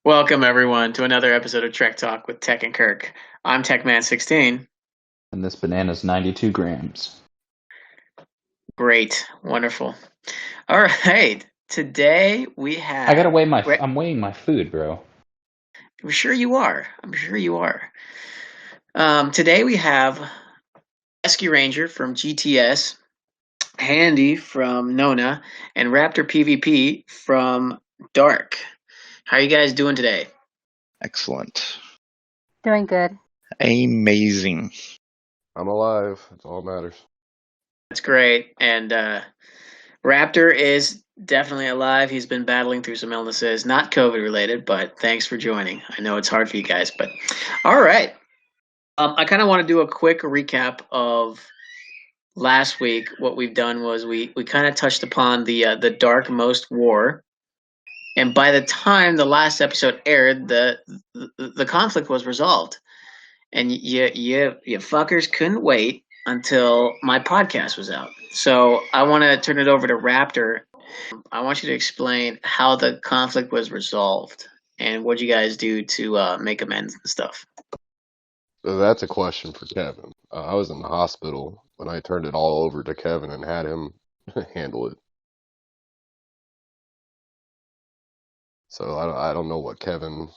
Welcome everyone to another episode of Trek Talk with Tech and Kirk. I'm TechMan16. And this banana's 92 grams. Great, wonderful. All right, today we I gotta have. weigh my. I'm weighing my food, bro. I'm sure you are. I'm sure you are. Today we have Rescue Ranger from GTS, Handy from NONA, and RapterPvP from Dark. How are you guys doing today? Excellent. Doing good. Amazing. I'm alive. That's all that matters. That's great. And Raptor is definitely alive. He's been battling through some illnesses, not COVID related, but thanks for joining. I know it's hard for you guys, but all right. I kind of want to do a quick recap of last week. What we've done was we kind of touched upon the Dark Most War, and by the time the last episode aired, the conflict was resolved, and you fuckers couldn't wait until my podcast was out. So I want to turn it over to Raptor. I want you to explain how the conflict was resolved and what you guys do to make amends and stuff. So that's a question for Kevin. I was in the hospital when I turned it all over to Kevin and had him handle it. So I don't know what Kevin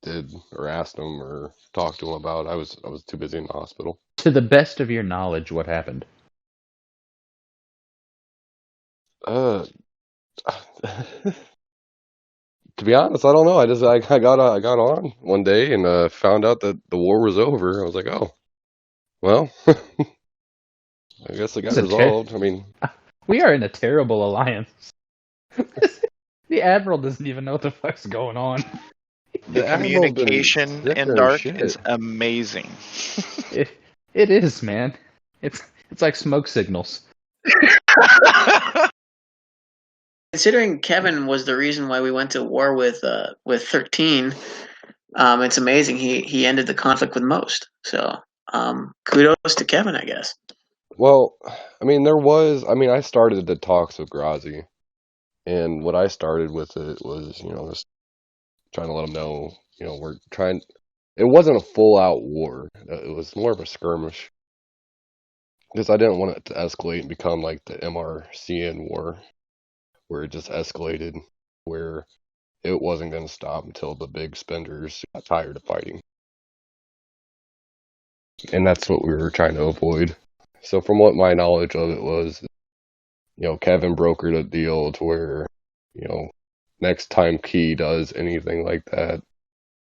did or asked him or talked to him about. I was too busy in the hospital. To the best of your knowledge, what happened? Uh, to be honest, I don't know. I got on one day and found out that the war was over. I was like, oh, well, I guess it got resolved. I mean, we are in a terrible alliance. The Admiral doesn't even know what the fuck's going on. The communication in Dark is amazing. It is, man. It's like smoke signals. Considering Kevin was the reason why we went to war with 13, it's amazing he ended the conflict with most. So kudos to Kevin, I guess. Well, I mean, I started the talks with Grazi, and what I started with it was, just trying to let them know, we're trying. It wasn't a full-out war. It was more of a skirmish because I didn't want it to escalate and become like the MRCN war, where it just escalated, where it wasn't going to stop until the big spenders got tired of fighting. And that's what we were trying to avoid. So from what my knowledge of it was, Kevin brokered a deal to where, next time Key does anything like that,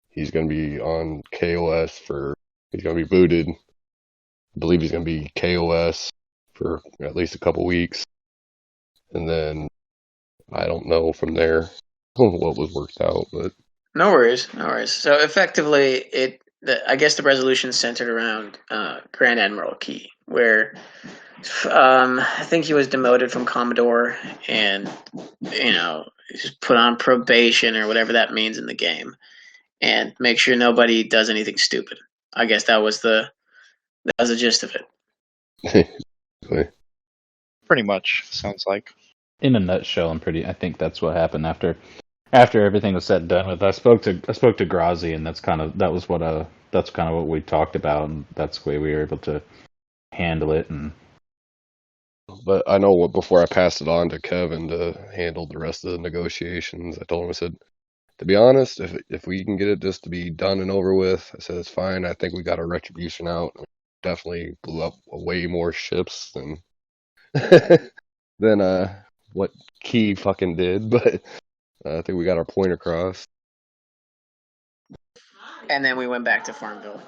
he's going to be on KOS he's going to be booted. I believe he's going to be KOS for at least a couple weeks. And then I don't know from there what was worked out, but No worries. So effectively, I guess the resolution centered around Grand Admiral Key, where I think he was demoted from Commodore and he's put on probation or whatever that means in the game, and make sure nobody does anything stupid. I guess that was the gist of it. Pretty much, sounds like. In a nutshell, I think that's what happened after everything was said and done with. I spoke to Grazi, and that's kind of what we talked about, and that's the way we were able to handle it. But I know before I passed it on to Kevin to handle the rest of the negotiations, I told him, I said, to be honest, if we can get it just to be done and over with, I said, it's fine. I think we got our retribution out. Definitely blew up way more ships than than what Key fucking did, but I think we got our point across. And then we went back to Farmville.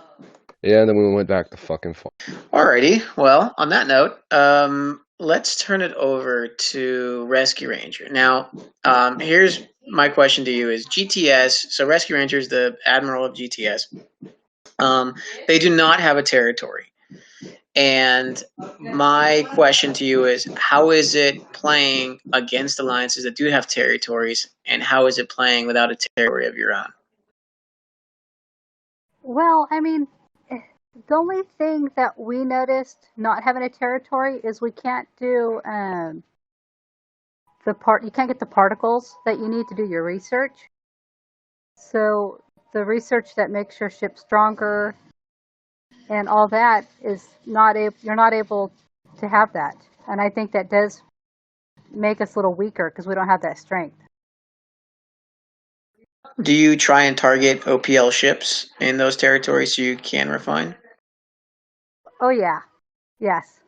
Yeah, and then we went back to fucking farm. Alrighty. Well, on that note, let's turn it over to Rescue Ranger. Now, here's my question to you: is GTS? So Rescue Ranger is the admiral of GTS. They do not have a territory. And my question to you is, how is it playing against alliances that do have territories, and how is it playing without a territory of your own? Well, I mean, the only thing that we noticed not having a territory is we can't do you can't get the particles that you need to do your research. So the research that makes your ship stronger and all that is you're not able to have that. And I think that does make us a little weaker because we don't have that strength. Do you try and target OPL ships in those territories so you can refine? Oh yeah, yes.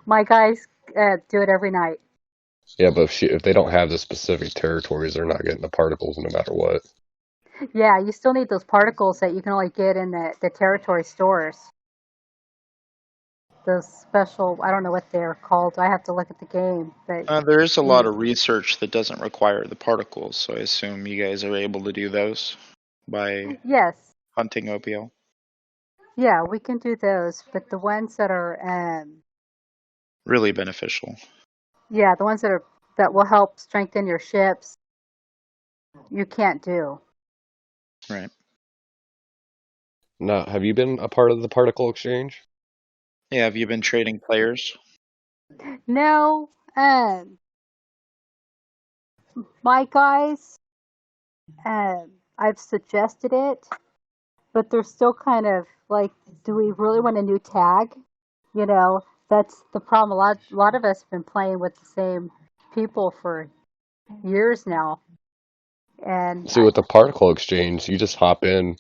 My guys do it every night. Yeah, but if they don't have the specific territories, they're not getting the particles no matter what. Yeah, you still need those particles that you can only get in the territory stores. Those special, I don't know what they're called. I have to look at the game. But There is a lot of research that doesn't require the particles, so I assume you guys are able to do those by yes, hunting OPL. yeah, we can do those. But the ones that are Really beneficial. yeah, the ones that will help strengthen your ships, you can't do. Right. Now, have you been a part of the particle exchange? Yeah, have you been trading players? No, my guys, I've suggested it, but they're still kind of like, do we really want a new tag? You know, that's the problem. A lot of us have been playing with the same people for years now. And See, with the particle exchange, you just hop in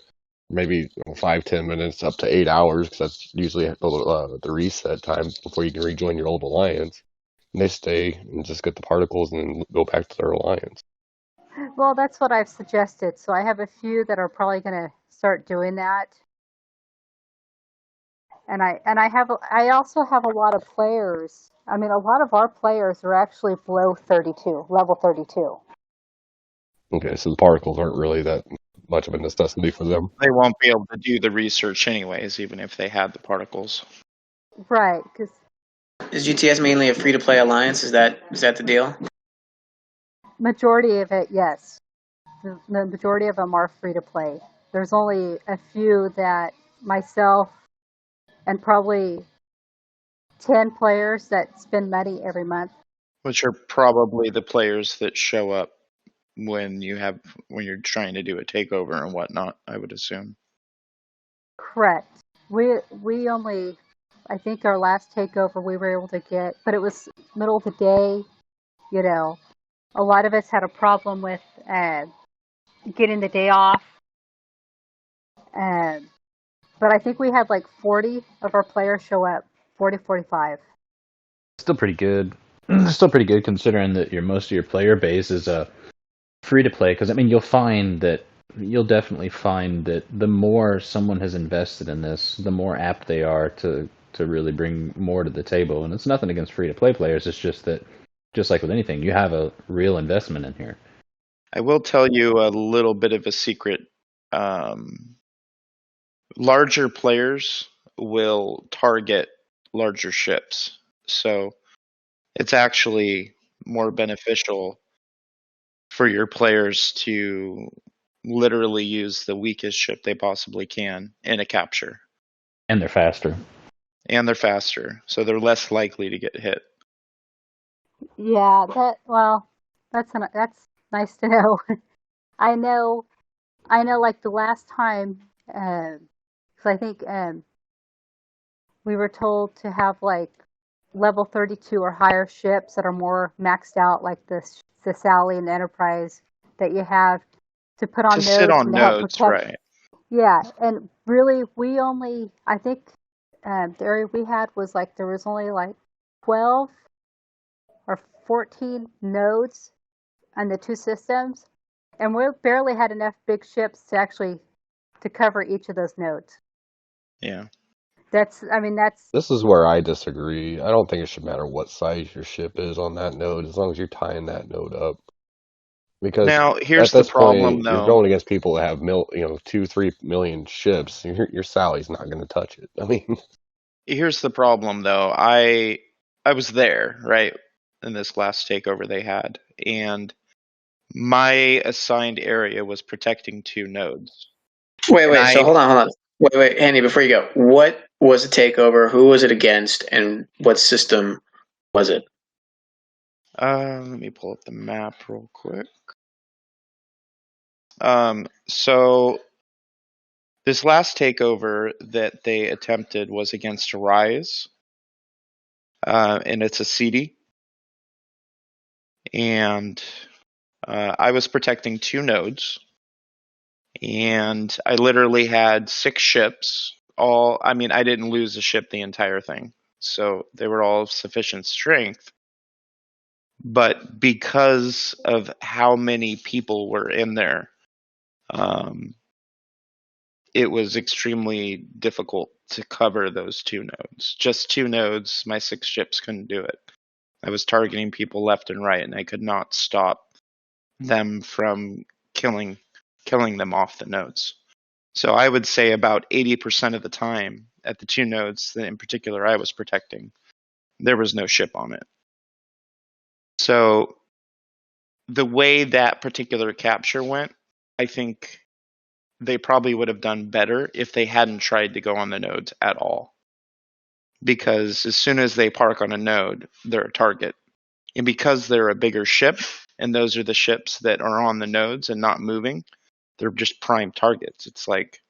maybe 5-10 minutes up to 8 hours because that's usually the reset time before you can rejoin your old alliance. And they stay and just get the particles and then go back to their alliance. well, that's what I've suggested. So I have a few that are probably going to start doing that. And I also have a lot of players. I mean, a lot of our players are actually below 32, level 32. Okay, so the particles aren't really that much of a necessity for them. They won't be able to do the research anyways, even if they had the particles. Right, because Is GTS mainly a free-to-play alliance? Is that the deal? majority of it, yes. The majority of them are free to play. There's only a few that myself and probably 10 players that spend money every month. Which are probably the players that show up when you're trying to do a takeover and whatnot, I would assume. Correct. We only, I think our last takeover we were able to get, but it was middle of the day. You know, a lot of us had a problem with getting the day off. But I think we had like 40 of our players show up, 40, 45. Still pretty good. Still pretty good considering that most of your player base is free to play. Because I mean, you'll definitely find that the more someone has invested in this, the more apt they are to really bring more to the table. And it's nothing against free to play players. It's just that, just like with anything, you have a real investment in here. I will tell you a little bit of a secret. Larger players will target larger ships. So it's actually more beneficial for your players to literally use the weakest ship they possibly can in a capture. And they're faster. And they're faster, so they're less likely to get hit. Yeah, that's nice to know. I know, like the last time, because I think we were told to have like level 32 or higher ships that are more maxed out, like the Sally and the Enterprise that you have to put on to nodes sit on and to help nodes, protect. right? Yeah, and really, I think the area we had was like there was only like 12 or 14 nodes on the two systems, and we barely had enough big ships to cover each of those nodes. Yeah. That's This is where I disagree. I don't think it should matter what size your ship is on that node, as long as you're tying that node up. Because Now, at here's the this problem, point, you're though. going against people that have 2-3 million ships. Your Sally's not going to touch it. I mean, Here's the problem, though. I was there, right, in this last takeover they had, and my assigned area was protecting 2 nodes. Wait. So hold on. Wait, Andy. Before you go, what was the takeover? Who was it against? And what system was it? Let me pull up the map real quick. So this last takeover that they attempted was against Rise, and it's a CD. And I was protecting 2 nodes, and I literally had 6 ships. I didn't lose a ship the entire thing, so they were all of sufficient strength. But because of how many people were in there, it was extremely difficult to cover those 2 nodes. Just 2 nodes, my 6 ships couldn't do it. I was targeting people left and right, and I could not stop them from killing them off the nodes. So I would say about 80% of the time at the 2 nodes that in particular I was protecting, there was no ship on it. So the way that particular capture went, I think they probably would have done better if they hadn't tried to go on the nodes at all. Because as soon as they park on a node, they're a target. And because they're a bigger ship, and those are the ships that are on the nodes and not moving, they're just prime targets. It's like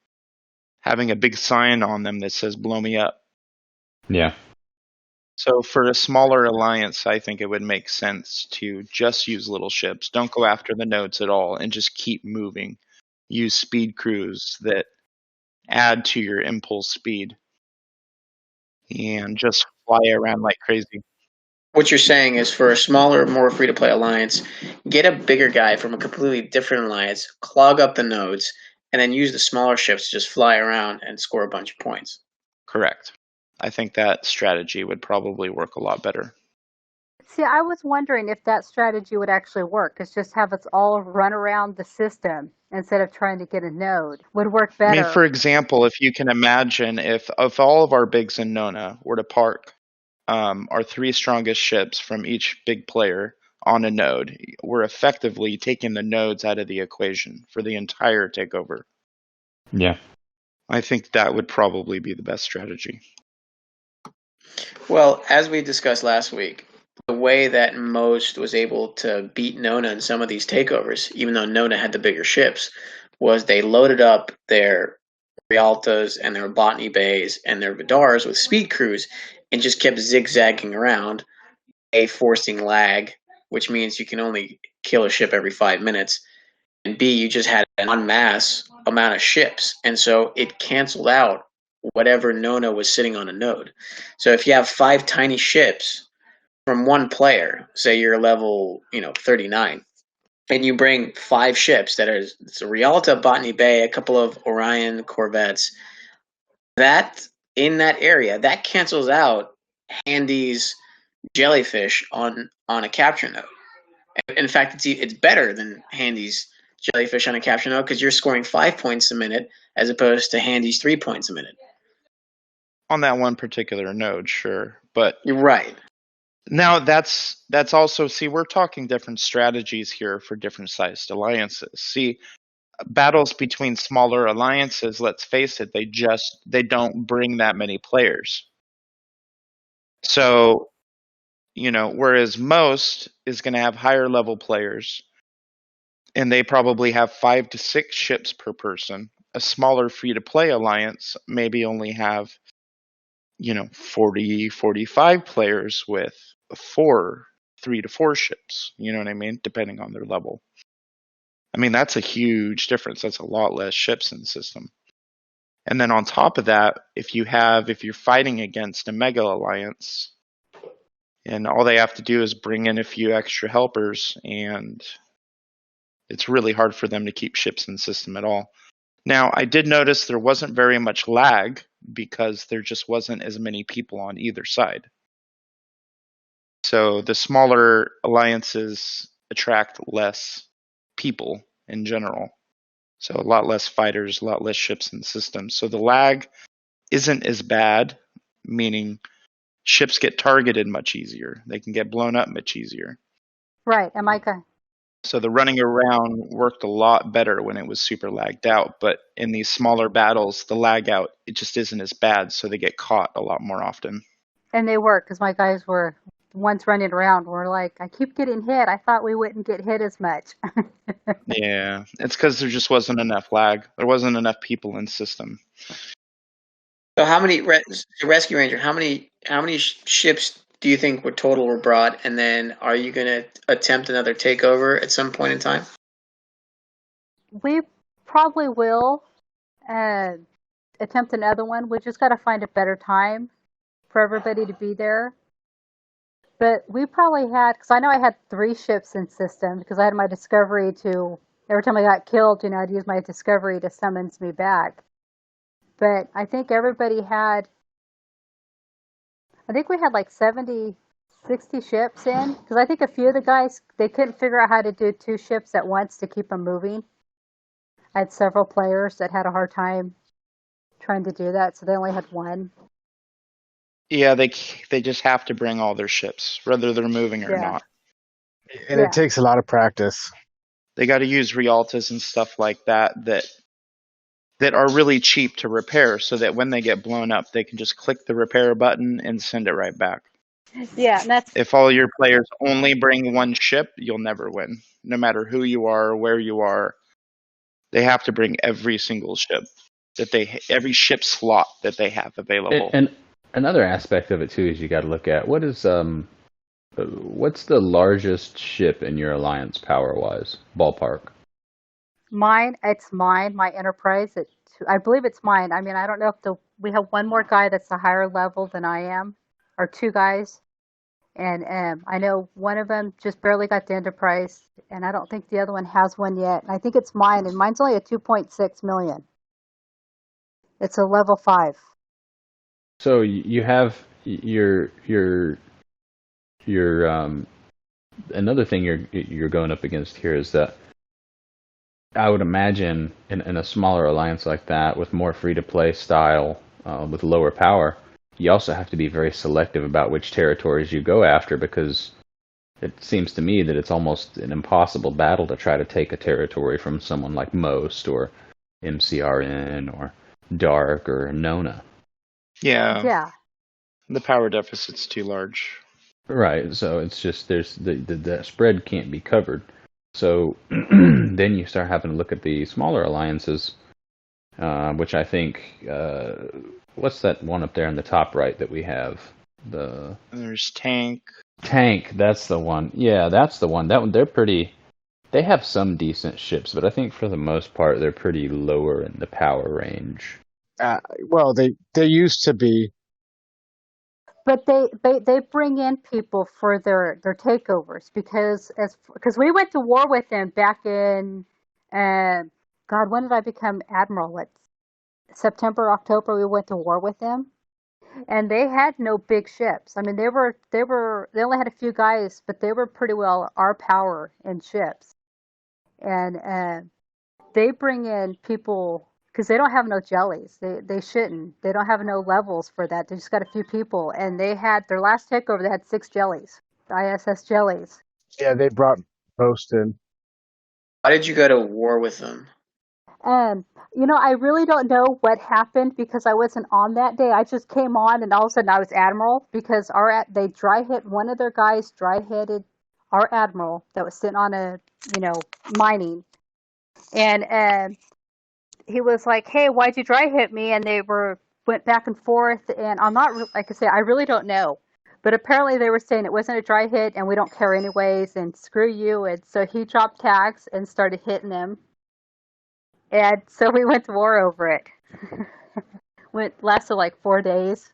having a big sign on them that says, blow me up. Yeah. So for a smaller alliance, I think it would make sense to just use little ships. Don't go after the nodes at all and just keep moving. Use speed crews that add to your impulse speed and just fly around like crazy. What you're saying is for a smaller, more free-to-play alliance, get a bigger guy from a completely different alliance, clog up the nodes, and then use the smaller ships to just fly around and score a bunch of points. Correct. I think that strategy would probably work a lot better. See, I was wondering if that strategy would actually work. It's just have us all run around the system instead of trying to get a node. Would work better. I mean, for example, if you can imagine if all of our bigs in NONA were to park our 3 strongest ships from each big player on a node, we're effectively taking the nodes out of the equation for the entire takeover. Yeah. I think that would probably be the best strategy. Well, as we discussed last week, the way that Most was able to beat Nona in some of these takeovers, even though Nona had the bigger ships, was they loaded up their Rialtas and their Botany Bays and their Vidars with speed crews and just kept zigzagging around, forcing lag, which means you can only kill a ship every 5 minutes, and B, you just had an en masse amount of ships, and so it canceled out whatever Nona was sitting on a node. So if you have 5 tiny ships from one player, say you're level 39, and you bring 5 ships that are it's a Rialta, Botany Bay, a couple of Orion corvettes, that in that area that cancels out Handy's jellyfish on a capture node. In fact, it's better than Handy's jellyfish on a capture node because you're scoring 5 points a minute as opposed to Handy's 3 points a minute. On that one particular node, sure, but You're right. now that's also, see, we're talking different strategies here for different sized alliances. See, battles between smaller alliances, let's face it, they don't bring that many players. So, whereas Most is going to have higher level players, and they probably have 5 to 6 ships per person. A smaller free to play alliance maybe only have 40, 45 players with 3 to 4 ships. You know what I mean? Depending on their level. I mean, that's a huge difference. That's a lot less ships in the system. And then on top of that, if you're fighting against a mega alliance, and all they have to do is bring in a few extra helpers, and it's really hard for them to keep ships in the system at all. Now, I did notice there wasn't very much lag because there just wasn't as many people on either side. So the smaller alliances attract less people in general. So a lot less fighters, a lot less ships in the system. So the lag isn't as bad, meaning ships get targeted much easier. They can get blown up much easier. Right, am I good? So the running around worked a lot better when it was super lagged out. But in these smaller battles, the lag out, it just isn't as bad. So they get caught a lot more often. And they work because my guys were ones running around. We're like, I keep getting hit. I thought we wouldn't get hit as much. Yeah, it's because there just wasn't enough lag. There wasn't enough people in system. So how many Rescue Ranger? How many ships do you think were brought? And then are you going to attempt another takeover at some point in time? We probably will attempt another one. We just got to find a better time for everybody to be there. But we probably had, because I know I had 3 ships in system, because I had my discovery to, every time I got killed, I'd use my discovery to summons me back. But I think everybody had, I think we had like 70, 60 ships in, because I think a few of the guys, they couldn't figure out how to do 2 ships at once to keep them moving. I had several players that had a hard time trying to do that, so they only had 1. Yeah, they just have to bring all their ships, whether they're moving or Yeah. not. And it takes a lot of practice. They got to use Rialtas and stuff like that are really cheap to repair, so that when they get blown up, they can just click the repair button and send it right back. Yeah, and that's If all your players only bring 1 ship, you'll never win. No matter who you are, where you are, they have to bring every single ship every ship slot that they have available. And another aspect of it too is you got to look at what's the largest ship in your alliance power wise ballpark. mine. It's mine. My Enterprise. I believe it's mine. I mean, I don't know if we have one more guy that's a higher level than I am, or 2 guys, and I know one of them just barely got the Enterprise, and I don't think the other one has one yet. And I think it's mine, and mine's only a 2.6 million. It's a level 5. So you have your another thing you're going up against here is that I would imagine in a smaller alliance like that with more free to play style with lower power, you also have to be very selective about which territories you go after, because it seems to me that it's almost an impossible battle to try to take a territory from someone like Most or MCRN or Dark or Nona. Yeah. The power deficit's too large. Right, so it's just there's the spread can't be covered. So then you start having to look at the smaller alliances, which I think what's that one up there in the top right that we have? There's Tank. Tank, that's the one. Yeah, that's the one. That one, they're pretty. They have some decent ships, but I think for the most part they're pretty lower in the power range. Well, they used to be. But they bring in people for their takeovers, because we went to war with them back in God, when did I become admiral? What, September, October? We went to war with them, and they had no big ships. I mean, they only had a few guys, but they were pretty well our power in ships, and they bring in people. Because they don't have no jellies. They shouldn't. They don't have no levels for that. They just got a few people. And they had, their last takeover, they had 6 jellies. The ISS jellies. Yeah, they brought Post in. Why did you go to war with them? I really don't know what happened, because I wasn't on that day. I just came on, and all of a sudden I was admiral, because they dry hit, one of their guys dry hitted our admiral that was sitting on a, mining. And he was like, "Hey, why'd you dry hit me?" And they went back and forth. And I'm not, like I say, I really don't know. But apparently they were saying it wasn't a dry hit, and we don't care anyways, and screw you. And so he dropped tags and started hitting them. And so we went to war over it. Lasted like 4 days.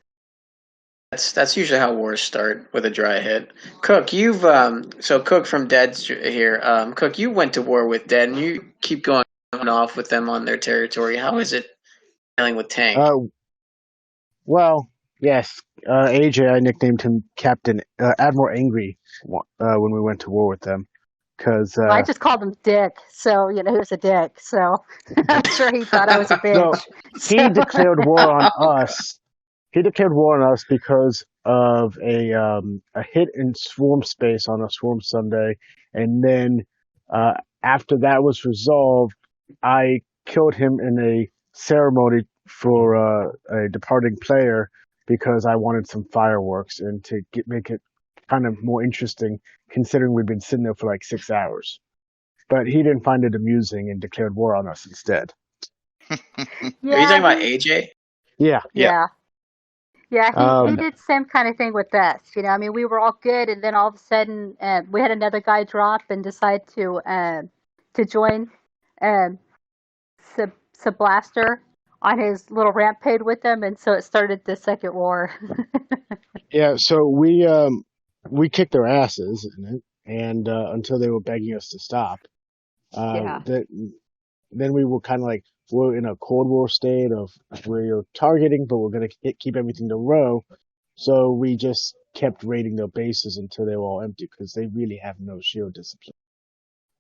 That's usually how wars start, with a dry hit. Cook, you've so Cook from Dead's here. Cook, you went to war with Dead, and you keep going off with them on their territory. How is it dealing with Tank? Well, yes. AJ, I nicknamed him Captain Admiral Angry when we went to war with them, because I just called him Dick. So he was a dick. So I'm sure he thought I was a bitch. So he declared war on us. He declared war on us because of a hit in swarm space on a swarm Sunday, and then after that was resolved, I killed him in a ceremony for a departing player, because I wanted some fireworks and to make it kind of more interesting considering we'd been sitting there for like 6 hours. But he didn't find it amusing and declared war on us instead. Are you Yeah, talking about he, AJ? Yeah. Yeah. yeah, yeah. He Um, did the same kind of thing with us. You know, I mean, we were all good, and then all of a sudden, we had another guy drop and decide to join um, Blaster on his little rampage with them, and so it started the second war. yeah, so we kicked their asses in it, and until they were begging us to stop. Yeah. That then we were kind of like we're in a Cold War state of we're targeting, but we're going to keep everything to row. So we just kept raiding their bases until they were all empty because they really have no shield discipline.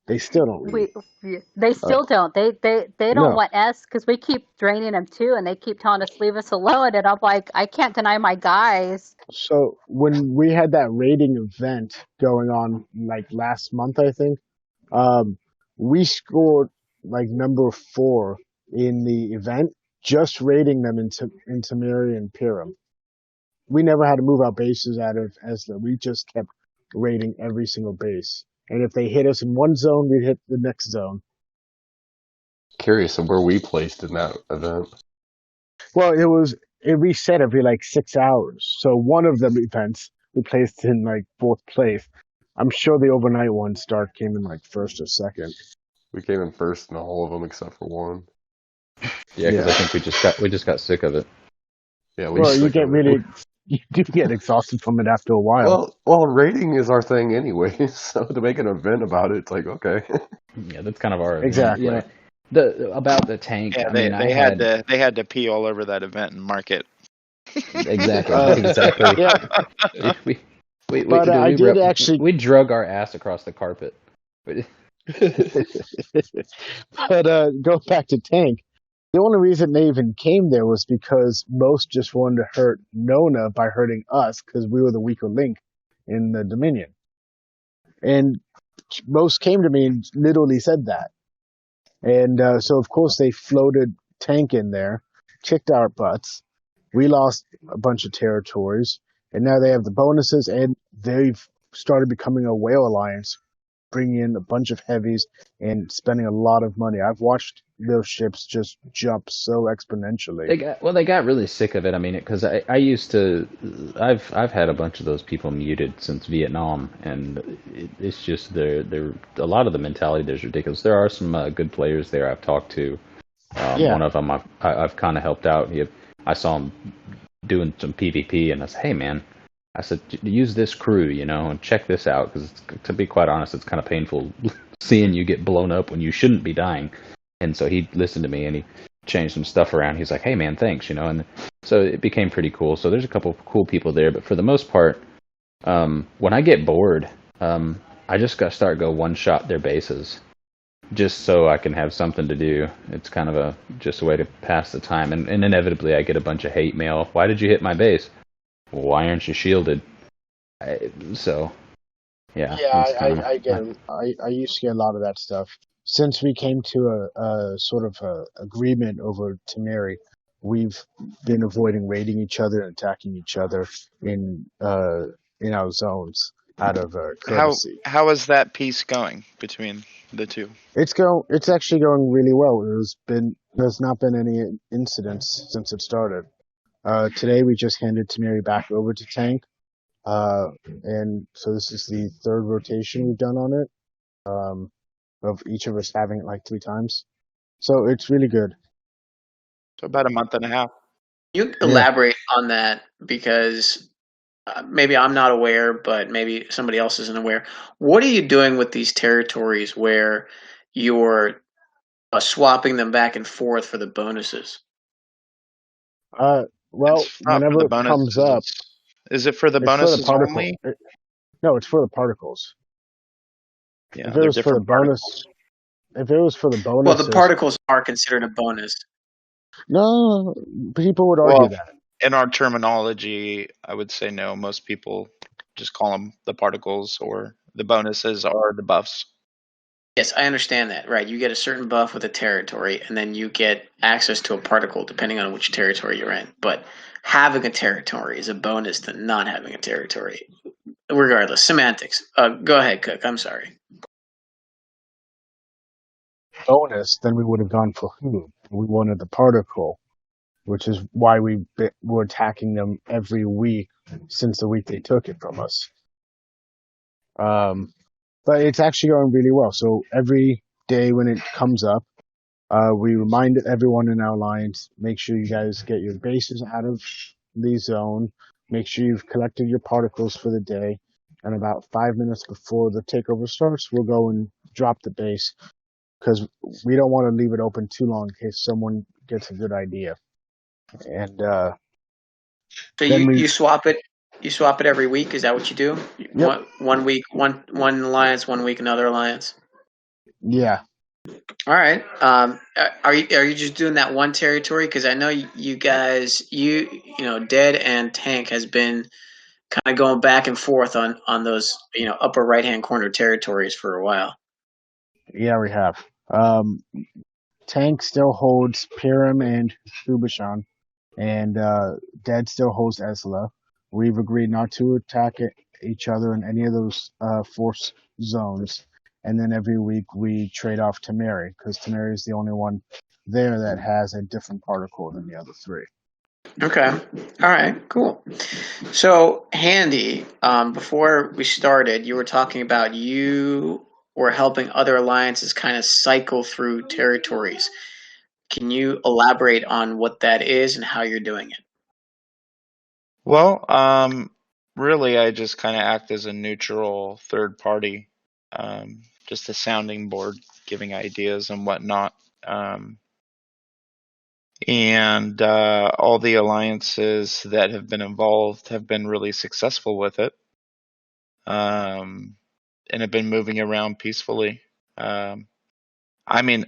They still don't really. They still don't. They don't No. want us because we keep draining them too, and they keep telling us leave us alone. And I'm like, I can't deny my guys. So when we had that raiding event going on like last month, I think, um, we scored like number 4 in the event just raiding them into Miri and Piram. We never had to move our bases out of Esla. We just kept raiding every single base. And if they hit us in one zone, we'd hit the next zone. Curious of where we placed in that event. Well, it reset every like 6 hours. So one of them events we placed in like 4th place. I'm sure the overnight one start came in like 1st or 2nd. We came in first in all of them except for one. Yeah, because Yeah. I think we just got sick of it. Yeah, Well, you get you do get exhausted from it after a while. Well, rating is our thing anyway. So to make an event about it, it's like okay. Yeah, that's kind of our event. Exactly. Yeah. About the tank. Yeah, I mean, they had to pee all over that event and mark it. Exactly. Exactly. Yeah. We But I did actually. we drug our ass across the carpet. But go back to Tank. The only reason they even came there was because most just wanted to hurt Nona by hurting us because we were the weaker link in the Dominion. And most came to me and literally said that. And so, of course, they floated Tank in there, kicked our butts. We lost a bunch of territories. And now they have the bonuses, and they've started becoming a whale alliance, bringing in a bunch of heavies and spending a lot of money. I've watched those ships just jump so exponentially. They got really sick of it. I mean, because I used to, I've had a bunch of those people muted since Vietnam, and it's just they're a lot of the mentality there's ridiculous. There are some good players there I've talked to. Yeah. One of them I've kind of helped out. I saw him doing some PvP, and I said, hey man, I said, use this crew, and check this out, because to be quite honest, it's kind of painful seeing you get blown up when you shouldn't be dying. And so he listened to me, and he changed some stuff around. He's like, hey man, thanks, and so it became pretty cool. So there's a couple of cool people there, but for the most part, when I get bored, I just got to start one-shot their bases, just so I can have something to do. It's kind of just a way to pass the time, and inevitably I get a bunch of hate mail. Why did you hit my base? Well, why aren't you shielded? So, yeah. Yeah, I used to get a lot of that stuff. Since we came to a sort of agreement over Tamari, we've been avoiding raiding each other and attacking each other in our zones out of courtesy. How is that peace going between the two? It's actually going really well. There's not been any incidents since it started. Today we just handed Tamari back over to Tank. And so this is the 3rd rotation we've done on it. Of each of us having it like 3 times. So it's really good. So about a month and a half. You elaborate on that, because maybe I'm not aware, but maybe somebody else isn't aware. What are you doing with these territories where you're swapping them back and forth for the bonuses? Well, whenever it comes up, is it for the bonuses only? No, it's for the particles. Yeah, if it was for the bonus, well, the particles are considered a bonus. No, people would argue that. In our terminology, I would say no. Most people just call them the particles, or the bonuses are the buffs. Yes, I understand that. Right, you get a certain buff with a territory, and then you get access to a particle depending on which territory you're in. But having a territory is a bonus to not having a territory. regardless, semantics. Go ahead, Cook. I'm sorry. Bonus, then we would have gone for who? We wanted the particle, which is why were attacking them every week since the week they took it from us. But it's actually going really well. So every day when it comes up, we remind everyone in our alliance, make sure you guys get your bases out of the zone. Make sure you've collected your particles for the day. And about 5 minutes before the takeover starts, we'll go and drop the base because we don't want to leave it open too long in case someone gets a good idea. And So then you swap it. You swap it every week. Is that what you do? Yep. One week one alliance, 1 week another alliance. Yeah. All right. Are you just doing that one territory? Because I know you guys, Dead and Tank has been kind of going back and forth on those upper right hand corner territories for a while. Yeah, we have. Tank still holds Piram and Subashan, and Dead still holds Esla. We've agreed not to attack each other in any of those force zones. And then every week we trade off Tamari, because Tamari is the only one there that has a different particle than the other three. Okay. All right. Cool. So, Handy, before we started, you were talking about you were helping other alliances kind of cycle through territories. Can you elaborate on what that is and how you're doing it? Well, really, I just kind of act as a neutral third party, just a sounding board, giving ideas and whatnot. And all the alliances that have been involved have been really successful with it, and have been moving around peacefully. I mean,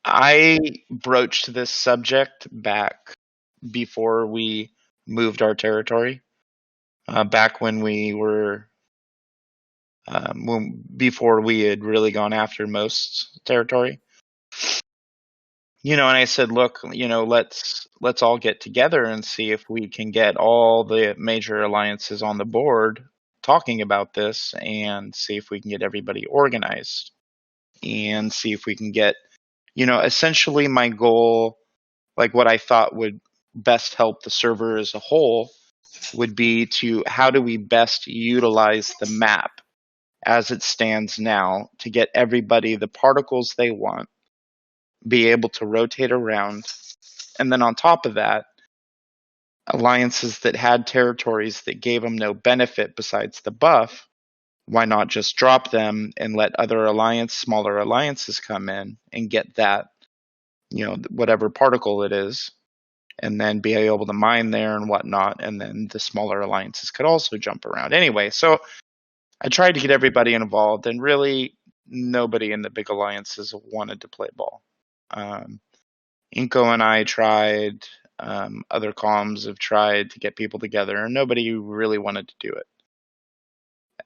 I broached this subject back before we moved our territory, back when we were, before we had really gone after most territory. And I said, look, let's all get together and see if we can get all the major alliances on the board talking about this and see if we can get everybody organized and see if we can get, essentially my goal, like what I thought would best help the server as a whole, would be to how do we best utilize the map as it stands now to get everybody the particles they want, be able to rotate around, and then on top of that, alliances that had territories that gave them no benefit besides the buff, why not just drop them and let other smaller alliances come in and get that, whatever particle it is, and then be able to mine there and whatnot, and then the smaller alliances could also jump around. Anyway, so I tried to get everybody involved, and really nobody in the big alliances wanted to play ball. Inko and I tried, other comms have tried to get people together, and nobody really wanted to do it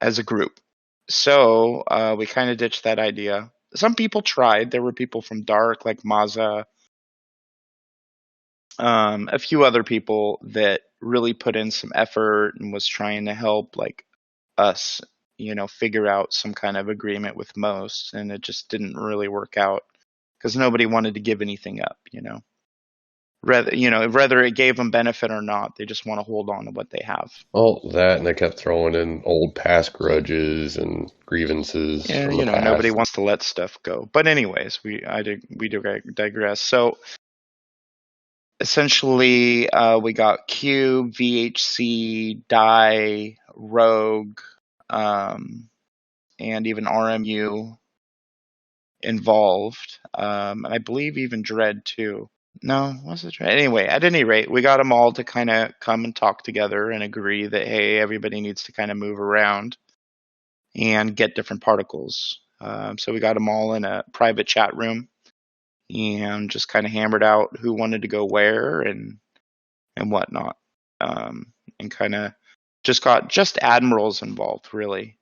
as a group. So we kind of ditched that idea. Some people tried. There were people from Dark, like Maza, a few other people that really put in some effort and was trying to help, like us, figure out some kind of agreement with most, and it just didn't really work out because nobody wanted to give anything up, whether it gave them benefit or not, they just want to hold on to what they have. Well, that, and they kept throwing in old past grudges and grievances from the past. Nobody wants to let stuff go. But anyways, we digress. So essentially, we got Q, VHC, Die, Rogue, and even RMU involved. I believe even Dread too. No, was it Dread? Anyway, at any rate, we got them all to kind of come and talk together and agree that, hey, everybody needs to kind of move around and get different particles. So we got them all in a private chat room and just kind of hammered out who wanted to go where and whatnot. And kind of just got just admirals involved, really,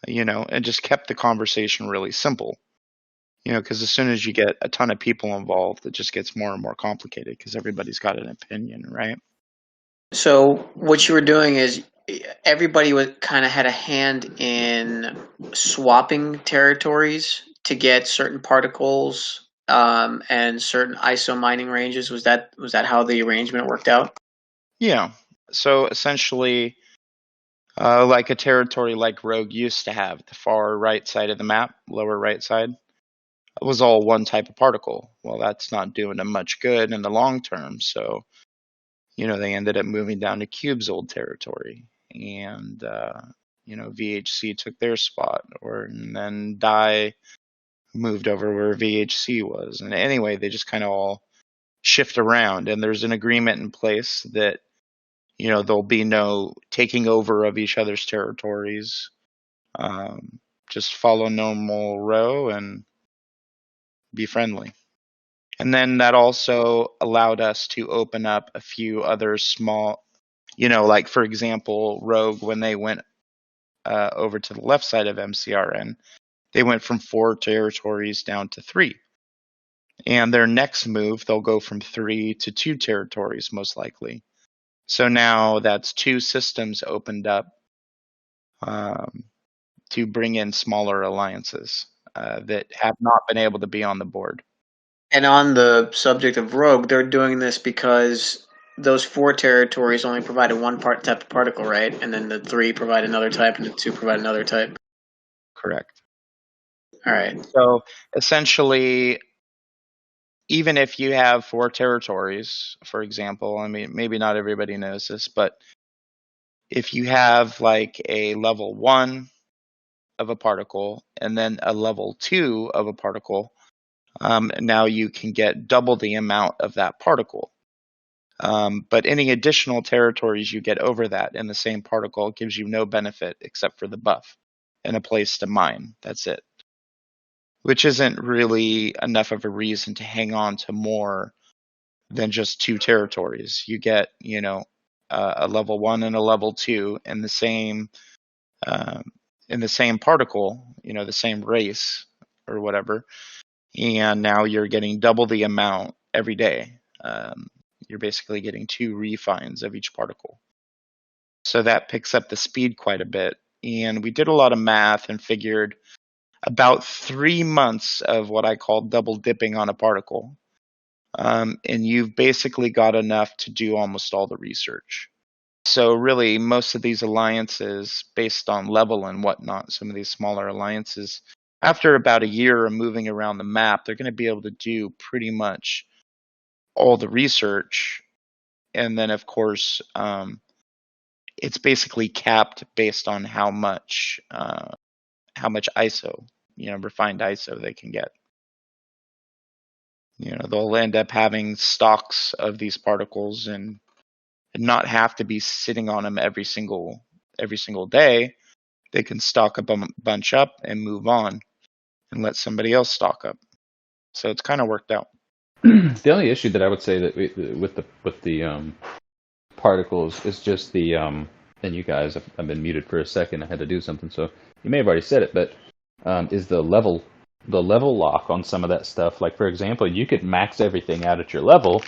and just kept the conversation really simple. Because as soon as you get a ton of people involved, it just gets more and more complicated because everybody's got an opinion, right? So what you were doing is everybody was kind of had a hand in swapping territories to get certain particles and certain ISO mining ranges. Was that how the arrangement worked out? Yeah. So essentially, like a territory like Rogue used to have, the far right side of the map, lower right side, it was all one type of particle. Well, that's not doing them much good in the long term. So, they ended up moving down to Cube's old territory. And, VHC took their spot. And then Die moved over where VHC was. And anyway, they just kind of all shift around. And there's an agreement in place that there'll be no taking over of each other's territories. Just follow normal row and be friendly. And then that also allowed us to open up a few other small, like for example, Rogue, when they went over to the left side of MCRN, they went from 4 territories down to 3. And their next move, they'll go from 3 to 2 territories, most likely. So now that's 2 systems opened up to bring in smaller alliances that have not been able to be on the board. And on the subject of Rogue, they're doing this because those 4 territories only provided one type of particle, right? And then the 3 provide another type, and the 2 provide another type. Correct. All right. So essentially, even if you have 4 territories, for example, I mean, maybe not everybody knows this, but if you have like a level 1 of a particle and then a level 2 of a particle, now you can get double the amount of that particle. But any additional territories you get over that in the same particle gives you no benefit except for the buff and a place to mine. That's it. Which isn't really enough of a reason to hang on to more than just 2 territories. You get, a level 1 and a level 2 in the same particle, the same race or whatever. And now you're getting double the amount every day. You're basically getting 2 refines of each particle. So that picks up the speed quite a bit. And we did a lot of math and figured about 3 months of what I call double dipping on a particle. And you've basically got enough to do almost all the research. So really, most of these alliances, based on level and whatnot, some of these smaller alliances, after about a year of moving around the map, they're going to be able to do pretty much all the research. And then, of course, it's basically capped based on how much ISO, refined ISO they can get. They'll end up having stocks of these particles and not have to be sitting on them every single day. They can stock a bunch up and move on and let somebody else stock up. So it's kind of worked out. The only issue that I would say that with the particles is just the and you guys, I've been muted for a second. I had to do something, so you may have already said it, but is the level lock on some of that stuff. Like for example, you could max everything out at your level,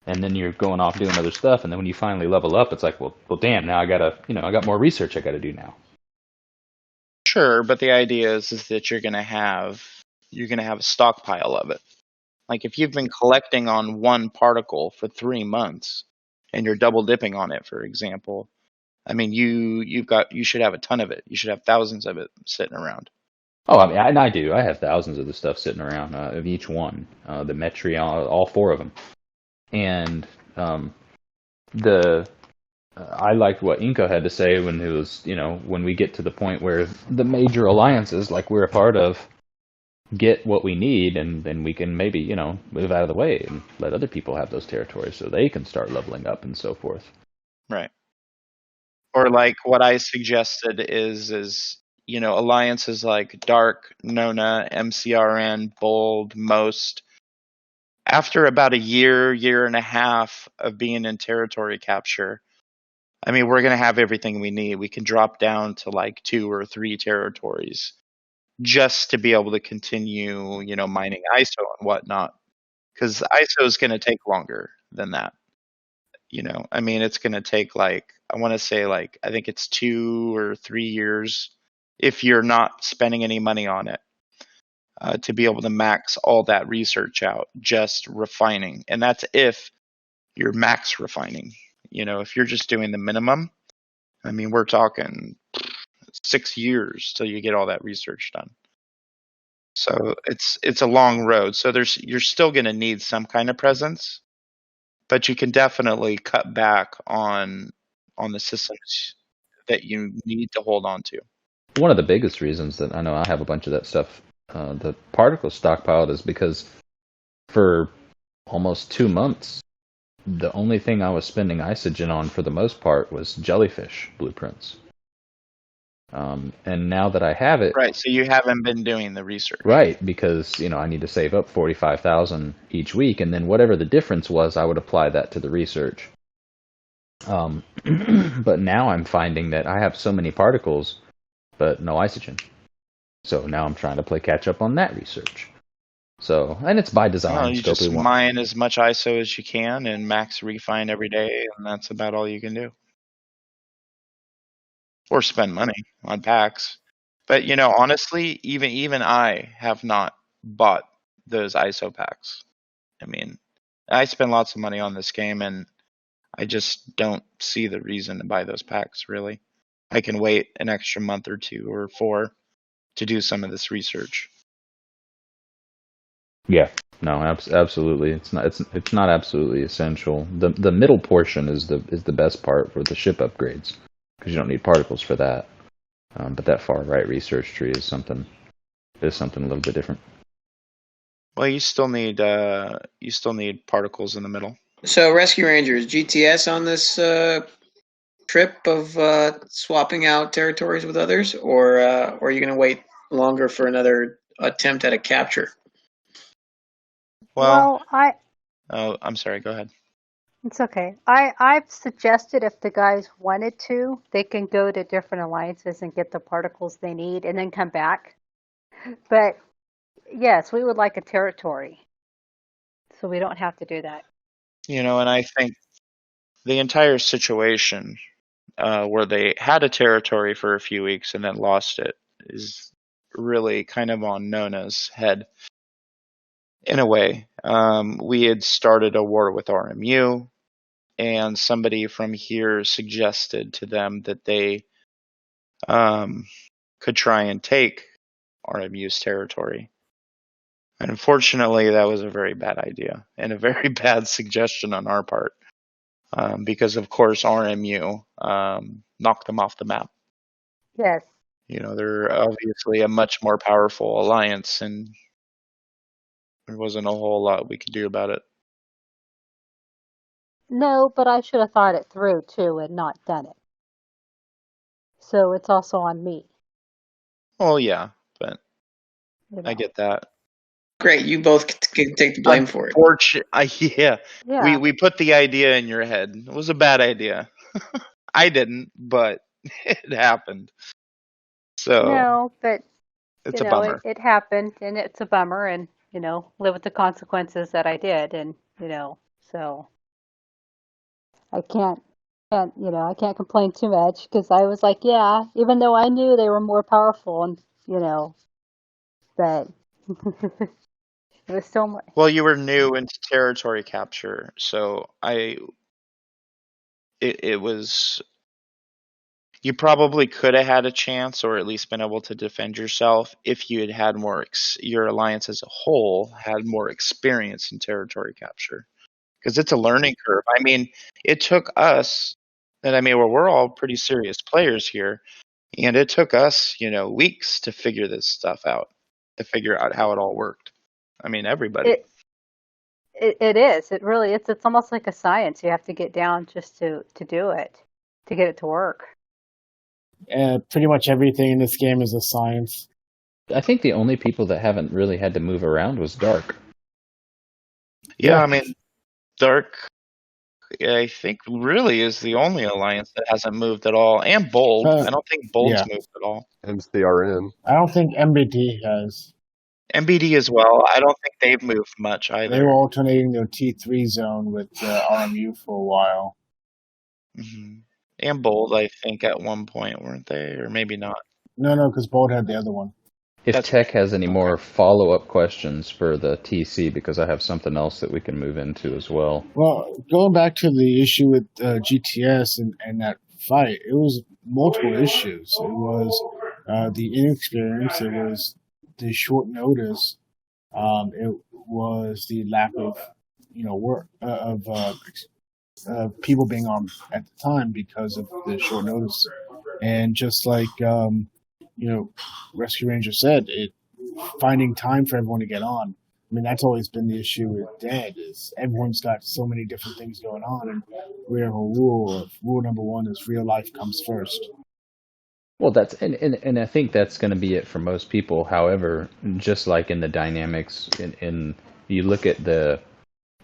and then you're going off doing other stuff, and then when you finally level up, it's like, well, damn, now I got more research I got to do now. Sure, but the idea is that you're gonna have a stockpile of it. Like if you've been collecting on one particle for 3 months and you're double dipping on it, for example, I mean you should have a ton of it. You should have thousands of it sitting around. Oh, I mean, I do. I have thousands of the stuff sitting around of each one, the Metreon, all 4 of them, and I liked what Inko had to say when it was, when we get to the point where the major alliances, like we're a part of, get what we need, and then we can maybe, move out of the way and let other people have those territories so they can start leveling up and so forth. Right. Or like what I suggested is alliances like Dark, Nona, MCRN, Bold, Most. After about a year and a half of being in territory capture, I mean, we're going to have everything we need. We can drop down to like 2 or 3 territories just to be able to continue, mining ISO and whatnot. Because ISO is going to take longer than that. I mean, it's going to take I want to say I think it's 2 or 3 years if you're not spending any money on it to be able to max all that research out, just refining. And that's if you're max refining. If you're just doing the minimum, I mean, we're talking 6 years till you get all that research done. So it's a long road. So you're still going to need some kind of presence, but you can definitely cut back on the systems that you need to hold on to. One of the biggest reasons that I know I have a bunch of that stuff, the particle stockpiled, is because for almost 2 months, the only thing I was spending isogen on for the most part was jellyfish blueprints. And now that I have it, right? So you haven't been doing the research, right? Because I need to save up 45,000 each week, and then whatever the difference was, I would apply that to the research. But now I'm finding that I have so many particles, but no isogen. So now I'm trying to play catch up on that research. So, and it's by design. You just mine as much ISO as you can and max refine every day, and that's about all you can do. Or spend money on packs. But honestly, even I have not bought those ISO packs. I mean, I spend lots of money on this game, and I just don't see the reason to buy those packs, really. I can wait an extra month or 2 or 4 to do some of this research. Yeah, no, absolutely. It's not absolutely essential. The middle portion is the best part for the ship upgrades, because you don't need particles for that. But that far right research tree is something a little bit different. Well, you still need particles in the middle. So, Rescue Rangers, GTS on this trip of swapping out territories with others, or are you going to wait longer for another attempt at a capture? Well, I'm sorry. Go ahead. It's okay. I've suggested if the guys wanted to, they can go to different alliances and get the particles they need and then come back. But yes, we would like a territory, so we don't have to do that. And I think the entire situation where they had a territory for a few weeks and then lost it is really kind of on NONA's head. In a way, we had started a war with RMU, and somebody from here suggested to them that they could try and take RMU's territory. And unfortunately, that was a very bad idea and a very bad suggestion on our part, because of course RMU knocked them off the map. Yes. They're obviously a much more powerful alliance, and there wasn't a whole lot we could do about it. No, but I should have thought it through too and not done it. So it's also on me. Oh yeah, but I get that. Great, you both can take the blame for it. Yeah. We put the idea in your head. It was a bad idea. I didn't, but it happened. So no, but it's a bummer. It happened, and it's a bummer, and live with the consequences that I did, and so I can't complain too much, because I was like, yeah, even though I knew they were more powerful, and but it was still more. Well, you were new into territory capture, so it was. You probably could have had a chance, or at least been able to defend yourself, if you had more. Your alliance as a whole had more experience in territory capture, because it's a learning curve. I mean, it took us, and we're all pretty serious players here, and it took us, weeks to figure this stuff out, to figure out how it all worked. Everybody. It is. It really is. It's almost like a science. You have to get down just to do it, to get it to work. Pretty much everything in this game is a science. I think the only people that haven't really had to move around was Dark. Yeah, Dark, I think, really is the only alliance that hasn't moved at all. And Bold. I don't think Bold's moved at all. MCRN. I don't think MBD has. MBD as well. I don't think they've moved much either. They were alternating their T3 zone with RMU for a while. And Bold, I think, at one point, weren't they? Or maybe not. No, because Bold had the other one. If That's Tech has any okay. more follow-up questions for the TC, because I have something else that we can move into as well. Well, going back to the issue with GTS and that fight, it was multiple issues. It was the inexperience. It was the short notice. It was the lack of, work of people being on at the time because of the short notice. And just like Rescue Ranger said, finding time for everyone to get on. I mean, that's always been the issue with Dead is everyone's got so many different things going on, and we have a rule number one is real life comes first. Well, that's and I think that's going to be it for most people. However, just like in the dynamics, in you look at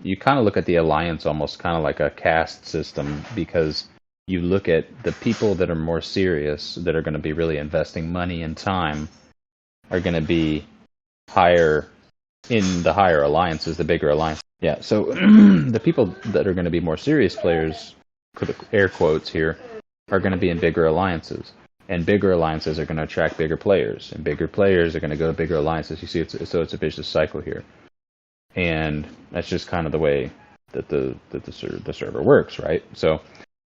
you kind of look at the alliance almost kind of like a caste system, because you look at the people that are more serious, that are going to be really investing money and time, are going to be higher in the higher alliances, the bigger alliance. Yeah, so the people that are going to be more serious players, air quotes here, are going to be in bigger alliances. And bigger alliances are going to attract bigger players. And bigger players are going to go to bigger alliances. You see, it's a vicious cycle here. And that's just kind of the way that the server works, right? So,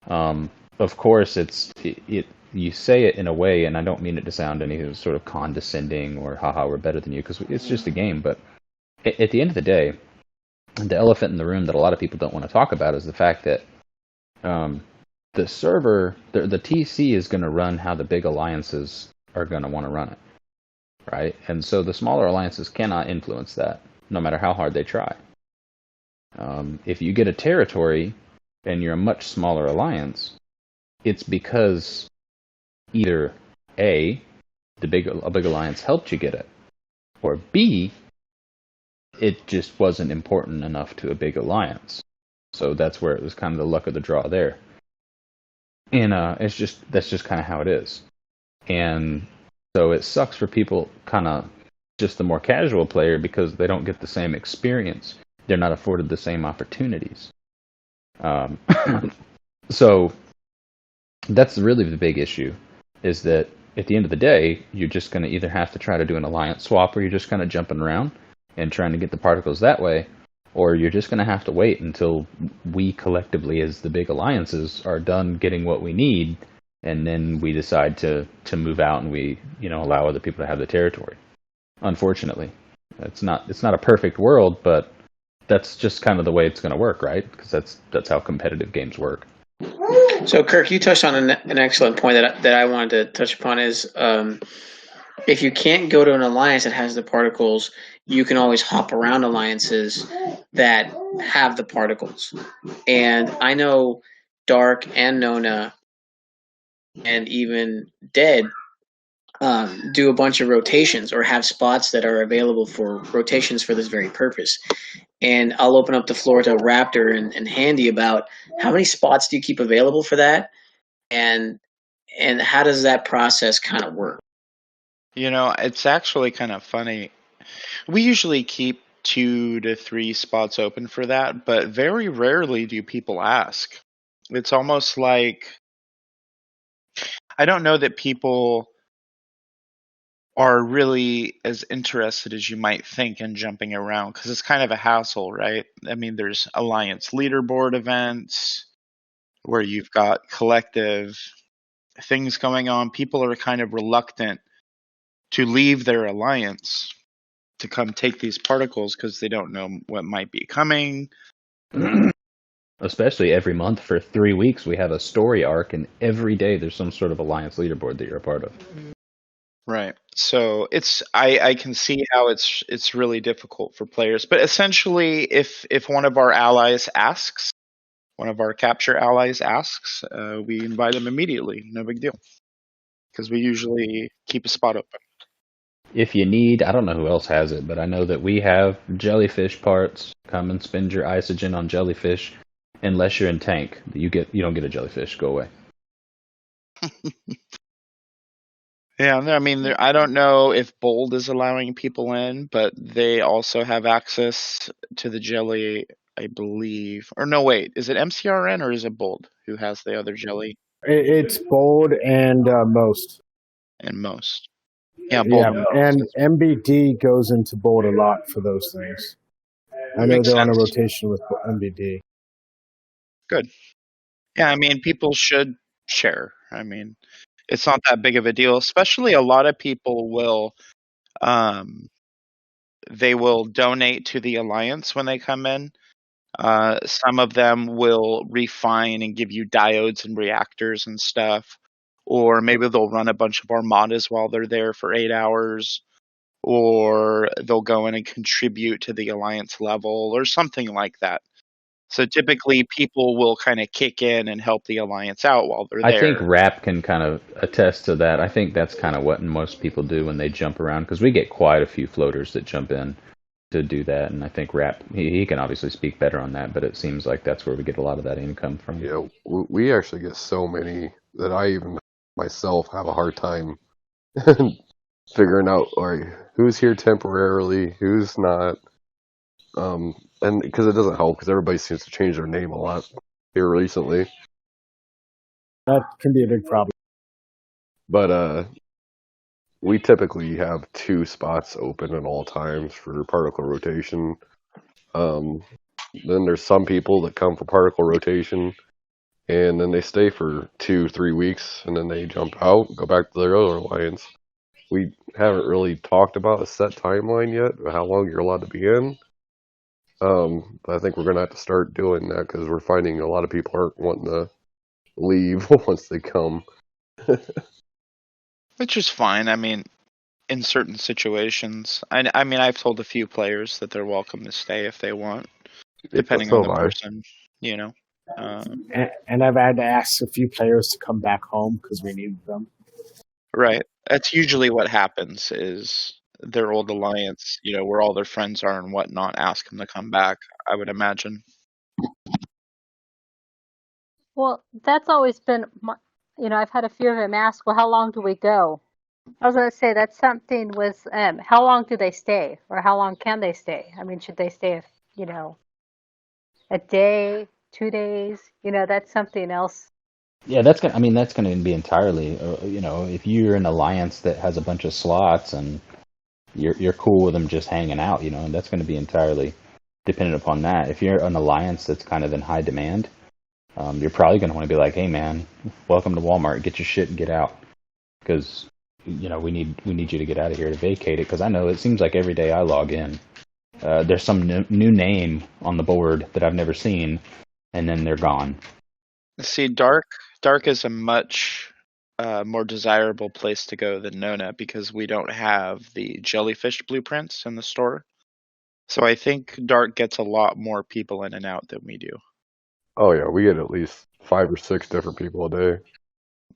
of course, you say it in a way, and I don't mean it to sound any sort of condescending or haha, we're better than you, because it's just a game. But at the end of the day, the elephant in the room that a lot of people don't want to talk about is the fact that the server, the TC is going to run how the big alliances are going to want to run it, right? And so the smaller alliances cannot influence that, no matter how hard they try. If you get a territory and you're a much smaller alliance, it's because either A, a big alliance helped you get it, or B, it just wasn't important enough to a big alliance. So that's where it was kind of the luck of the draw there. And that's just kind of how it is. And so it sucks for people, kind of just the more casual player, because they don't get the same experience. They're not afforded the same opportunities. So that's really the big issue, is that at the end of the day, you're just going to either have to try to do an alliance swap, where you're just kind of jumping around and trying to get the particles that way, or you're just going to have to wait until we collectively, as the big alliances, are done getting what we need, and then we decide to move out and we allow other people to have the territory. Unfortunately, it's not a perfect world, but that's just kind of the way it's going to work, right? Because that's how competitive games work. So, Kirk, you touched on an excellent point that I wanted to touch upon is if you can't go to an alliance that has the particles, you can always hop around alliances that have the particles. And I know Dark and Nona and even Dead do a bunch of rotations, or have spots that are available for rotations for this very purpose. And I'll open up the floor to Raptor and Handy about how many spots do you keep available for that, and how does that process kind of work? It's actually kind of funny. We usually keep 2 to 3 spots open for that, but very rarely do people ask. It's almost like, I don't know that people are really as interested as you might think in jumping around, because it's kind of a hassle, right? I mean, there's alliance leaderboard events where you've got collective things going on. People are kind of reluctant to leave their alliance to come take these particles because they don't know what might be coming. Especially every month for 3 weeks, we have a story arc, and every day there's some sort of alliance leaderboard that you're a part of. Right. So I can see how it's really difficult for players. But essentially, if one of our allies asks, one of our capture allies asks, we invite them immediately. No big deal, because we usually keep a spot open. If you need, I don't know who else has it, but I know that we have jellyfish parts. Come and spend your isogen on jellyfish. Unless you're in tank, you don't get a jellyfish. Go away. Yeah, I mean, I don't know if Bold is allowing people in, but they also have access to the jelly I believe. Or no, wait, is it MCRN or is it Bold who has the other jelly It's bold and most. and most? Yeah, Yeah, Bold. and MBD goes into bold a lot for those things. I That know makes they're on a sense. rotation with MBD. Good. Yeah, I mean, people should share. I mean, it's not that big of a deal. Especially a lot of people will, they will donate to the alliance when they come in. Some of them will refine and give you diodes and reactors and stuff, or maybe they'll run a bunch of armadas while they're there for 8 hours, or they'll go in and contribute to the alliance level or something like that. So typically people will kind of kick in and help the alliance out while they're I there. think Rap can kind of attest to that. I think that's kind of what most people do when they jump around, because we get quite a few floaters that jump in to do that, and I think Rap, he can obviously speak better on that, but it seems like that's where we get a lot of that income from. Yeah, we actually get so many that I even myself have a hard time figuring out like who's here temporarily, who's not. And because it doesn't help because everybody seems to change their name a lot here recently. That can be a big problem. But we typically have 2 spots open at all times for particle rotation. Then there's some people that come for particle rotation, and then they stay for 2-3 weeks, and then they jump out, go back to their other alliance. We haven't really talked about a set timeline yet, how long you're allowed to be in. But I think we're going to have to start doing that because we're finding a lot of people aren't wanting to leave once they come. Which is fine. I mean, in certain situations. I mean, I've told a few players that they're welcome to stay if they want, depending So on the have I. person, you know. And I've had to ask a few players to come back home because we need them. Right. That's usually what happens is their old alliance, you know, where all their friends are and whatnot, ask them to come back, I would imagine. Well, that's always been, I've had a few of them ask, well, how long do we go? I was going to say that's something with, how long do they stay, or how long can they stay? I mean, should they stay, a day, 2 days? That's something else. Yeah, that's gonna be entirely, if you're an alliance that has a bunch of slots and you're cool with them just hanging out, and that's going to be entirely dependent upon that. If you're an alliance that's kind of in high demand, you're probably going to want to be like, hey man, welcome to Walmart, get your shit and get out, because we need you to get out of here to vacate it. Because I know it seems like every day I log in, there's some new name on the board that I've never seen, and then they're gone. See, Dark is a much more desirable place to go than Nona because we don't have the jellyfish blueprints in the store. So I think Dark gets a lot more people in and out than we do. Oh yeah, we get at least 5 or 6 different people a day.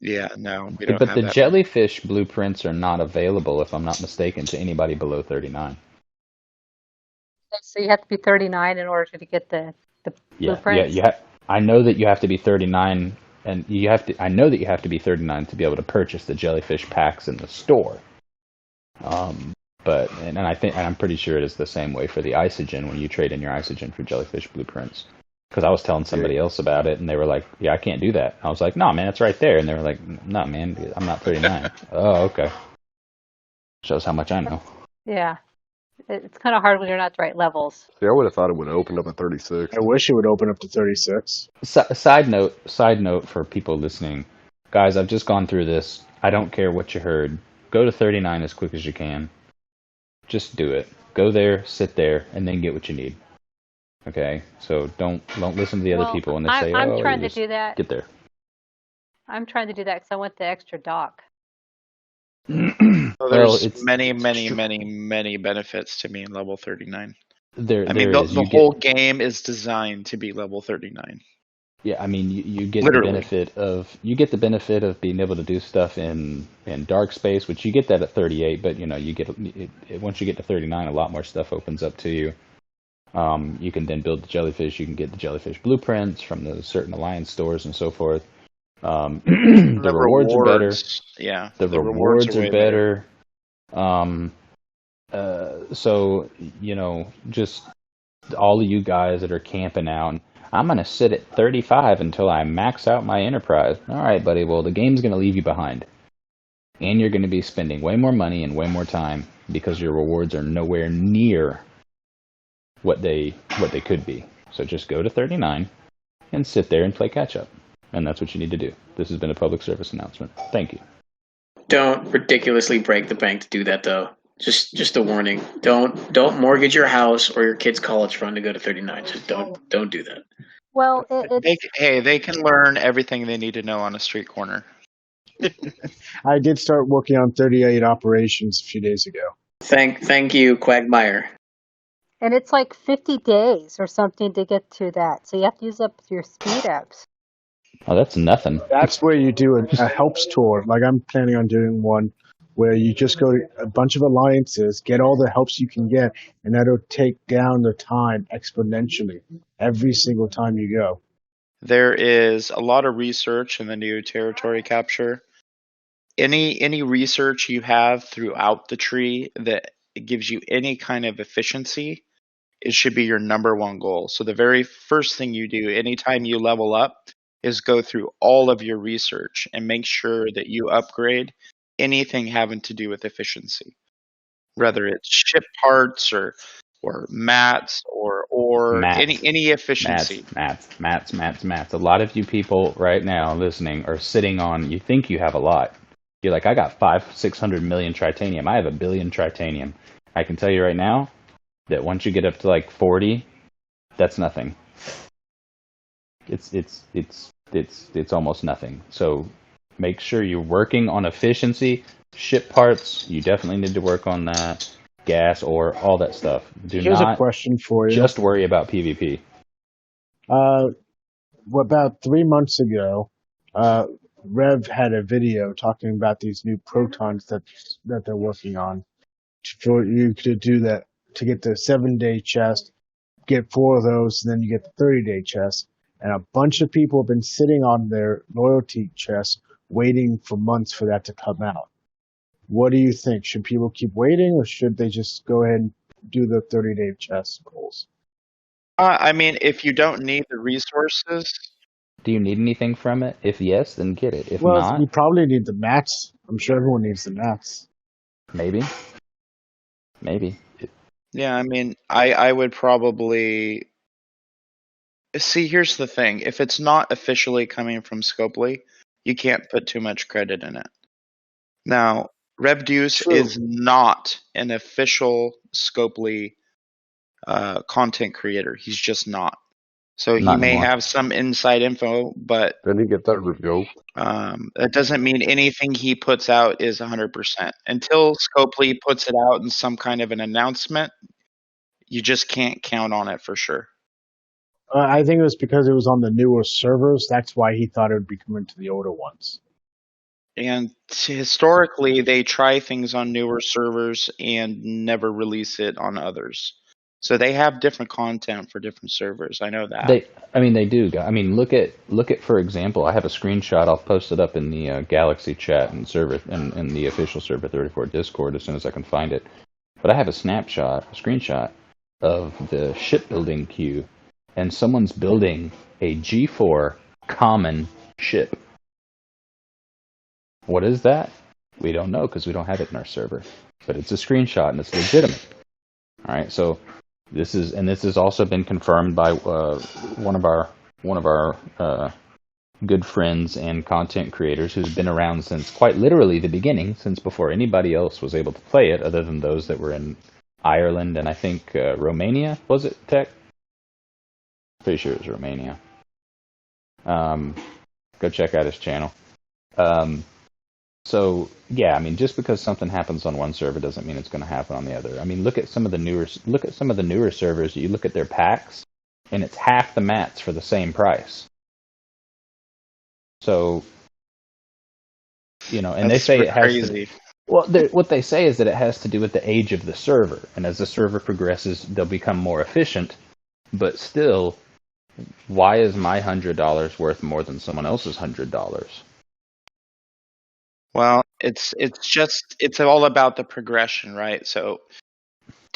Yeah, no, we don't But have the that jellyfish blueprints are not available, if I'm not mistaken, to anybody below 39. So you have to be 39 in order to get the blueprints? Yeah. I know that you have to be 39, and I know that you have to be 39 to be able to purchase the jellyfish packs in the store. But I'm pretty sure it is the same way for the isogen when you trade in your isogen for jellyfish blueprints. Because I was telling somebody else about it, and they were like, "Yeah, I can't do that." I was like, "No, man, it's right there." And they were like, "No, man, I'm not 39." Oh, okay. Shows how much I know. Yeah. It's kind of hard when you're not the right levels. See, I would have thought it would have opened up at 36. I wish it would open up to 36. Side note for people listening, guys, I've just gone through this. I don't care what you heard. Go to 39 as quick as you can. Just do it. Go there, sit there, and then get what you need. Okay, so don't listen to the other people when they say, I'm trying to do that. Get there. I'm trying to do that because I want the extra dock. So there's many benefits to being level 39. The whole game is designed to be level 39. Yeah, I mean, you get Literally. the benefit of being able to do stuff in dark space, which you get that at 38. But you get once you get to 39, a lot more stuff opens up to you. You can then build the jellyfish. You can get the jellyfish blueprints from the certain alliance stores and so forth. The rewards are better. Yeah, the rewards are better. So just all of you guys that are camping out, I'm going to sit at 35 until I max out my enterprise. All right, buddy. Well, the game's going to leave you behind. And you're going to be spending way more money and way more time because your rewards are nowhere near what they could be. So just go to 39 and sit there and play catch up. And that's what you need to do. This has been a public service announcement. Thank you. Don't ridiculously break the bank to do that, though. Just a warning. Don't mortgage your house or your kid's college fund to go to 39. Just don't do that. Well, it's They can learn everything they need to know on a street corner. I did start working on 38 operations a few days ago. Thank you, Quagmire. and it's like 50 days or something to get to that. So you have to use up your speed ups. Oh, that's nothing. That's where you do a helps tour. Like I'm planning on doing one where you just go to a bunch of alliances, get all the helps you can get, and that'll take down the time exponentially every single time you go. There is a lot of research in the new territory capture. Any research you have throughout the tree that gives you any kind of efficiency, it should be your number one goal. So the very first thing you do anytime you level up is go through all of your research and make sure that you upgrade anything having to do with efficiency, whether it's ship parts or mats or Mats. any efficiency. Mats. A lot of you people right now listening are sitting on, you think you have a lot. You're like, I got 500-600 million tritanium. I have 1 billion tritanium. I can tell you right now that once you get up to like 40, that's nothing. It's almost nothing. So make sure you're working on efficiency. Ship parts, you definitely need to work on that. Gas, or all that stuff. Here's a question for you. Just worry about PvP. About 3 months ago, Rev had a video talking about these new protons that they're working on for you to do that, to get the 7-day chest, get 4 of those, and then you get the 30-day chest. And a bunch of people have been sitting on their loyalty chests waiting for months for that to come out. What do you think? Should people keep waiting, or should they just go ahead and do the 30-day chest goals? I mean, if you don't need the resources, Do you need anything from it? If yes, then get it. If Well, not, you probably need the mats. I'm sure everyone needs the mats. maybe. yeah, I mean, I would probably see. Here's the thing: if it's not officially coming from Scopely, you can't put too much credit in it. Now, Revdeuce True. is not an official Scopely content creator. He's just not. So he Not may anymore. have some inside info, but Then you get that review. that doesn't mean anything he puts out is 100%. Until Scopely puts it out in some kind of an announcement, you just can't count on it for sure. I think it was because it was on the newer servers. That's why he thought it would be coming to the older ones. And historically, they try things on newer servers and never release it on others. So they have different content for different servers. I know that. They do. I mean, look at for example. I have a screenshot. I'll post it up in the Galaxy chat and server and the official server 34 Discord as soon as I can find it. But I have a screenshot of the shipbuilding queue, and someone's building a G4 common ship. What is that? We don't know because we don't have it in our server. But it's a screenshot and it's legitimate. All right, so this has also been confirmed by one of our good friends and content creators who's been around since quite literally the beginning, since before anybody else was able to play it, other than those that were in Ireland and I think Romania. Was it, Tech? Pretty sure it was Romania. Go check out his channel. So yeah, I mean, just because something happens on one server doesn't mean it's going to happen on the other. I mean, look at some of the newer servers. You look at their packs, and it's half the mats for the same price. So, and they say it has crazy. Well, what they say is that it has to do with the age of the server, and as the server progresses, they'll become more efficient. But still, why is my $100 worth more than someone else's $100? Well, it's all about the progression, right? So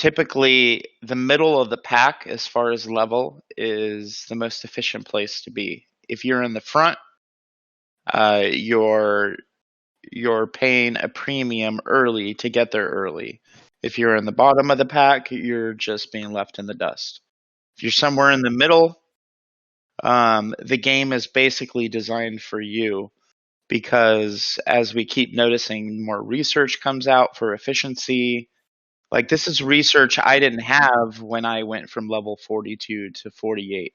typically the middle of the pack, as far as level, is the most efficient place to be. If you're in the front, you're paying a premium early to get there early. If you're in the bottom of the pack, you're just being left in the dust. If you're somewhere in the middle, the game is basically designed for you, because as we keep noticing, more research comes out for efficiency. Like, this is research I didn't have when I went from level 42 to 48.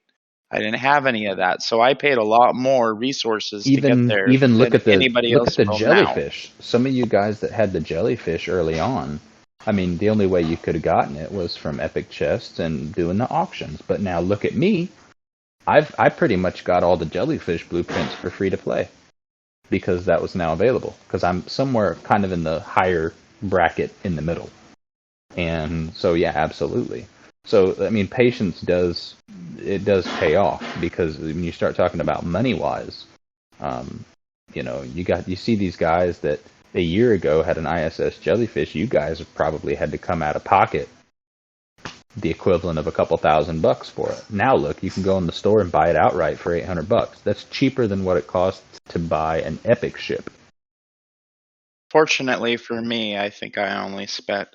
I didn't have any of that, so I paid a lot more resources to get there Even than anybody else will now. jellyfish. Some of you guys that had the jellyfish early on, I mean, the only way you could have gotten it was from epic chests and doing the auctions. But now look at me. I pretty much got all the jellyfish blueprints for free to play because that was now available. Because I'm somewhere kind of in the higher bracket in the middle. And so, yeah, absolutely. So, I mean, patience does pay off, because when you start talking about money-wise, you know, you see these guys that a year ago had an ISS jellyfish. You guys have probably had to come out of pocket the equivalent of a couple $1,000 for it. Now, look, you can go in the store and buy it outright for $800. That's cheaper than what it costs to buy an epic ship. Fortunately for me, I think I only spent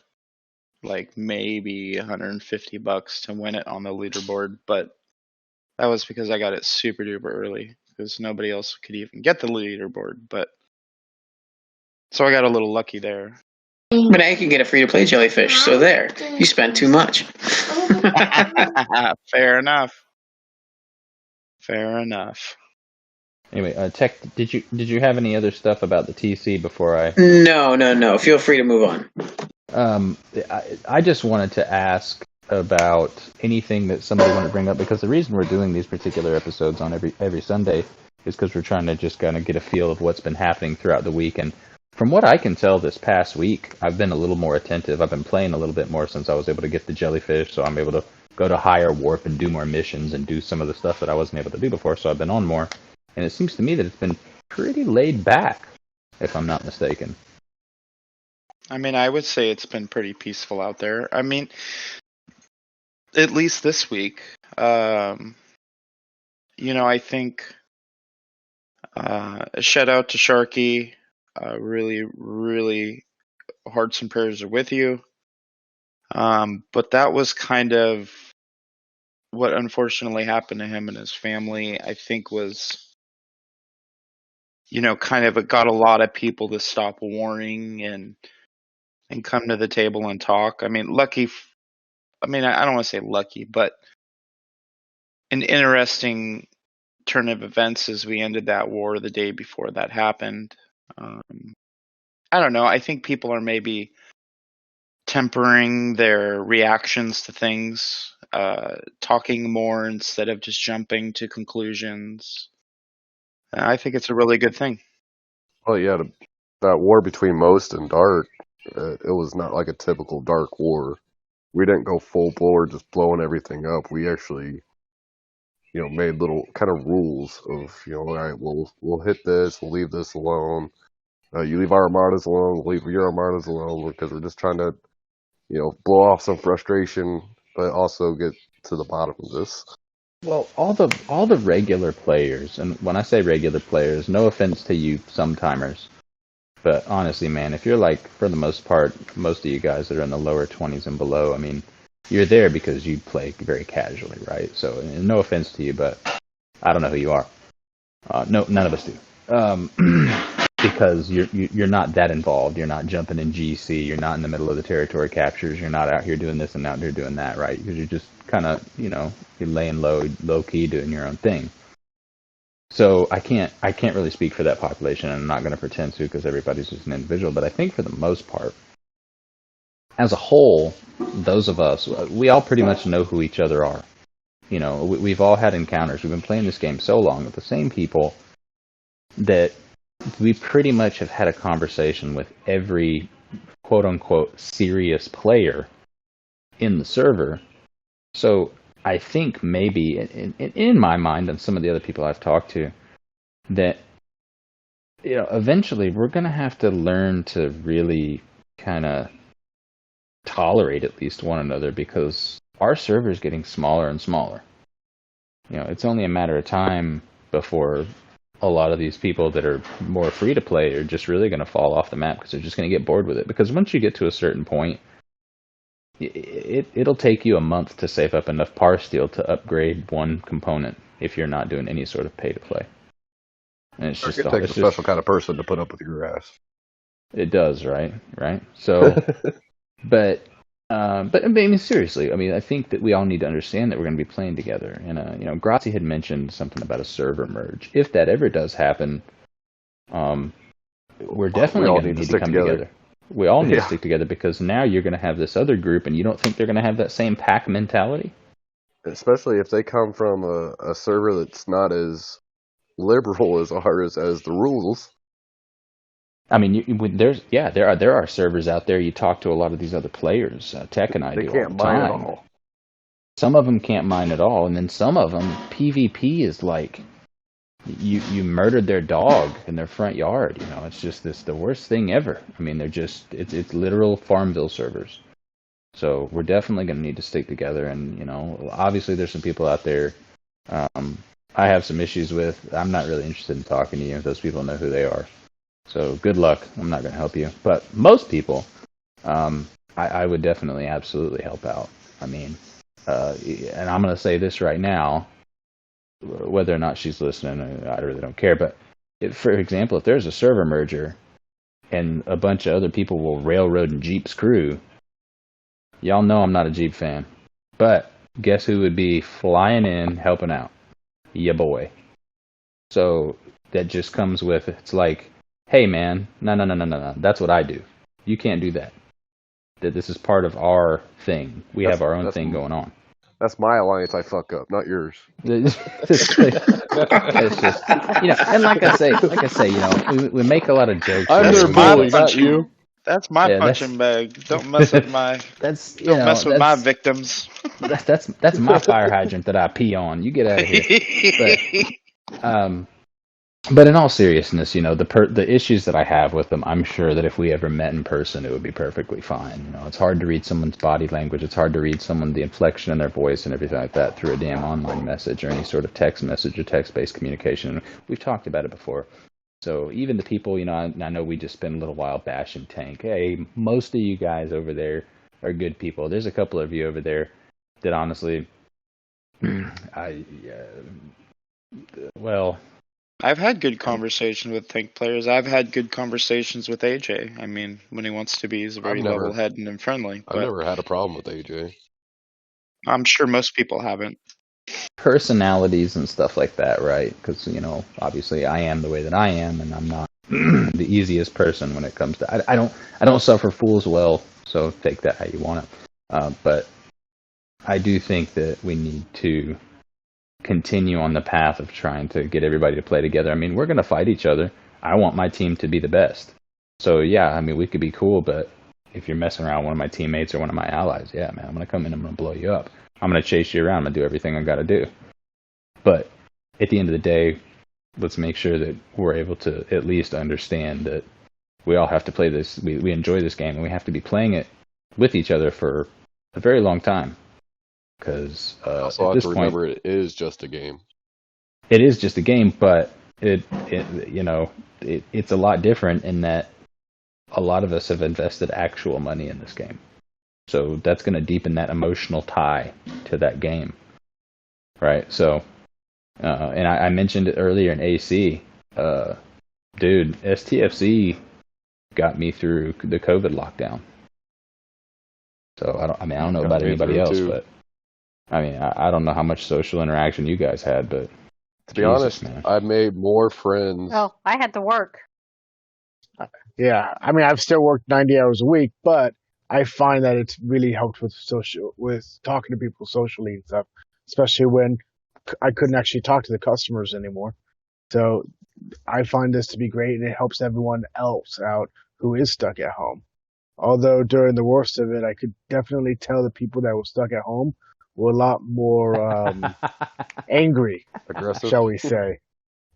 like maybe $150 to win it on the leaderboard, but that was because I got it super duper early, because nobody else could even get the leaderboard. But so I got a little lucky there. But now you can get a free to play jellyfish, so there. You spent too much. Fair enough. Fair enough. Anyway, Tech, did you have any other stuff about the TC before I? No. Feel free to move on. I just wanted to ask about anything that somebody wanted to bring up, because the reason we're doing these particular episodes on every Sunday is because we're trying to just kind of get a feel of what's been happening throughout the week. And from what I can tell, this past week, I've been a little more attentive. I've been playing a little bit more since I was able to get the jellyfish, so I'm able to go to higher warp and do more missions and do some of the stuff that I wasn't able to do before, so I've been on more. And it seems to me that it's been pretty laid back, if I'm not mistaken. I mean, I would say it's been pretty peaceful out there. I mean, at least this week. You know, I think a shout out to Sharky. Really, really hearts and prayers are with you. But that was kind of what unfortunately happened to him and his family. I think was, you know, kind of, it got a lot of people to stop warring and come to the table and talk. I mean, I don't want to say lucky, but an interesting turn of events as we ended that war the day before that happened. I don't know. I think people are maybe tempering their reactions to things, talking more instead of just jumping to conclusions. I think it's a really good thing. Well, yeah, that war between Most and Dark, it was not like a typical Dark war. We didn't go full bore just blowing everything up. We actually, you know, made little kind of rules of, you know, all right, we'll hit this, we'll leave this alone. You leave our armadas alone, we'll leave your armadas alone, because we're just trying to, you know, blow off some frustration, but also get to the bottom of this. Well, all the regular players, and when I say regular players, no offense to you sometimers, but honestly, man, if you're like, for the most part, most of you guys that are in the lower 20s and below, I mean, you're there because you play very casually, right? So, no offense to you, but I don't know who you are. No, none of us do. Because you're not that involved. You're not jumping in GC. You're not in the middle of the territory captures. You're not out here doing this and out here doing that, right? Because you're just kind of, you know, you're laying low key, doing your own thing. So I can't really speak for that population, and I'm not going to pretend to, because everybody's just an individual. But I think for the most part, as a whole, those of us, we all pretty much know who each other are. You know, we've all had encounters. We've been playing this game so long with the same people that we pretty much have had a conversation with every quote-unquote serious player in the server. So I think maybe, in my mind, and some of the other people I've talked to, that, you know, eventually we're going to have to learn to really kind of tolerate at least one another, because our server is getting smaller and smaller. It's only a matter of time before a lot of these people that are more free to play are just really going to fall off the map, because they're just going to get bored with it. Because once you get to a certain point, it'll take you a month to save up enough par steel to upgrade one component if you're not doing any sort of pay to play. And it's just, It takes a special kind of person to put up with your ass. It does, right? So, but I mean, seriously, I think that we all need to understand that we're going to be playing together. And Grazi had mentioned something about a server merge. If that ever does happen, we're definitely going to need to come together. We all need to stick together, because now you're going to have this other group, and you don't think they're going to have that same pack mentality? Especially if they come from a server that's not as liberal as ours as the rules. I mean, there are servers out there. You talk to a lot of these other players, Tech and I do all the time. They can't mine at all. Some of them can't mine at all, and then some of them, PvP is like, you murdered their dog in their front yard. It's just the worst thing ever. I mean, it's literal Farmville servers. So we're definitely going to need to stick together. And obviously there's some people out there I have some issues with. I'm not really interested in talking to you. Those people know who they are. So good luck. I'm not going to help you. But most people, I would definitely, absolutely help out. I mean, and I'm going to say this right now, whether or not she's listening, I really don't care. But for example, if there's a server merger and a bunch of other people will railroad and Jeep's crew, y'all know I'm not a Jeep fan. But guess who would be flying in, helping out? Ya boy. So that just comes with, it's like, hey man, no. That's what I do. You can't do that. This is part of our thing. We have our own thing going on. That's my alliance I fuck up, not yours. It's just, and like I say, we make a lot of jokes. I'm their bully, not you. That's my punching bag. Don't mess with my. Don't mess with my victims. That's my fire hydrant that I pee on. You get out of here. But in all seriousness, the issues that I have with them, I'm sure that if we ever met in person, it would be perfectly fine. It's hard to read someone's body language. It's hard to read the inflection in their voice and everything like that through a damn online message or any sort of text message or text-based communication. We've talked about it before. So even the people, I know we just spent a little while bashing Tank. Hey, most of you guys over there are good people. There's a couple of you over there that honestly, I've had good conversation with Tank players. I've had good conversations with AJ. I mean, when he wants to be, he's very level-headed and friendly. I've never had a problem with AJ. I'm sure most people haven't. Personalities and stuff like that, right? Because, obviously I am the way that I am, and I'm not the easiest person when it comes to... I don't suffer fools well, so take that how you want it. But I do think that we need to continue on the path of trying to get everybody to play together. I mean, we're going to fight each other. I want my team to be the best. So, yeah, I mean, we could be cool, but if you're messing around with one of my teammates or one of my allies, yeah, man, I'm going to come in and I'm going to blow you up. I'm going to chase you around. I'm going to do everything I got to do. But at the end of the day, let's make sure that we're able to at least understand that we all have to play this. We enjoy this game, and we have to be playing it with each other for a very long time. Because also at this point, remember, it is just a game. It is just a game, but it's a lot different in that a lot of us have invested actual money in this game. So that's going to deepen that emotional tie to that game, right? So, and I mentioned it earlier in AC, dude. STFC got me through the COVID lockdown. So I don't know about anybody else, but I mean, I don't know how much social interaction you guys had, but to be honest, man, I've made more friends. Oh, I had to work. Yeah, I mean, I've still worked 90 hours a week, but I find that it's really helped with talking to people socially and stuff, especially when I couldn't actually talk to the customers anymore. So I find this to be great, and it helps everyone else out who is stuck at home. Although during the worst of it, I could definitely tell the people that were stuck at home were a lot more angry, aggressive, shall we say.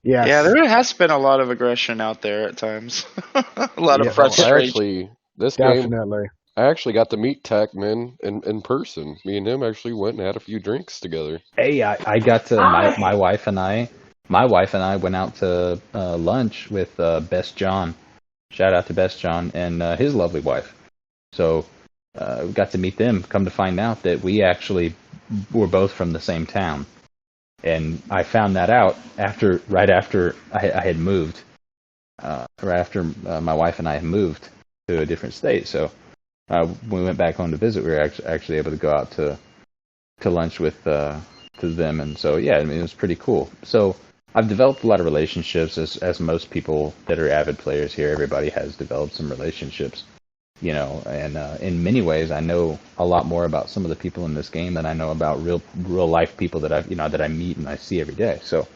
Yes. Yeah, there has been a lot of aggression out there at times. A lot of frustration. Actually, this definitely. I actually got to meet Tackman in person. Me and him actually went and had a few drinks together. Hey, I got to my wife and I went out to lunch with Best John. Shout out to Best John and his lovely wife. So we got to meet them. Come to find out that we actually were both from the same town, and I found that out right after I had moved, right after my wife and I had moved to a different state. So when we went back home to visit, we were actually able to go out to lunch with to them, and so yeah, I mean it was pretty cool. So I've developed a lot of relationships, as most people that are avid players here. Everybody has developed some relationships, and in many ways, I know a lot more about some of the people in this game than I know about real life people that I meet and I see every day. So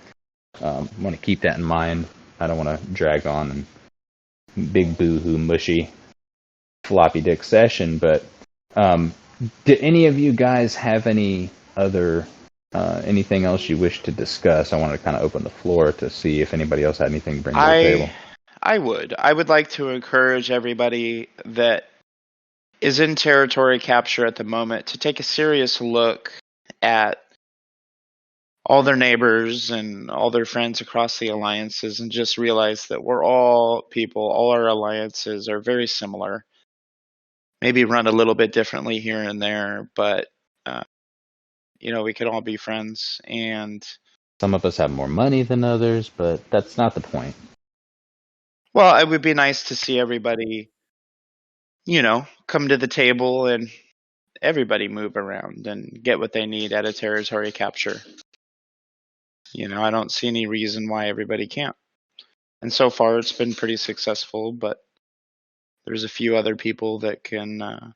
I want to keep that in mind. I don't want to drag on and big boo-hoo mushy floppy dick session, but did any of you guys have any other anything else you wish to discuss? I wanted to kind of open the floor to see if anybody else had anything to bring to the table. I would like to encourage everybody that is in territory capture at the moment to take a serious look at all their neighbors and all their friends across the alliances and just realize that we're all people. All our alliances are very similar. Maybe run a little bit differently here and there, but we can all be friends. And some of us have more money than others, but that's not the point. Well, it would be nice to see everybody, come to the table and everybody move around and get what they need at a territory capture. I don't see any reason why everybody can't. And so far, it's been pretty successful, but there's a few other people that can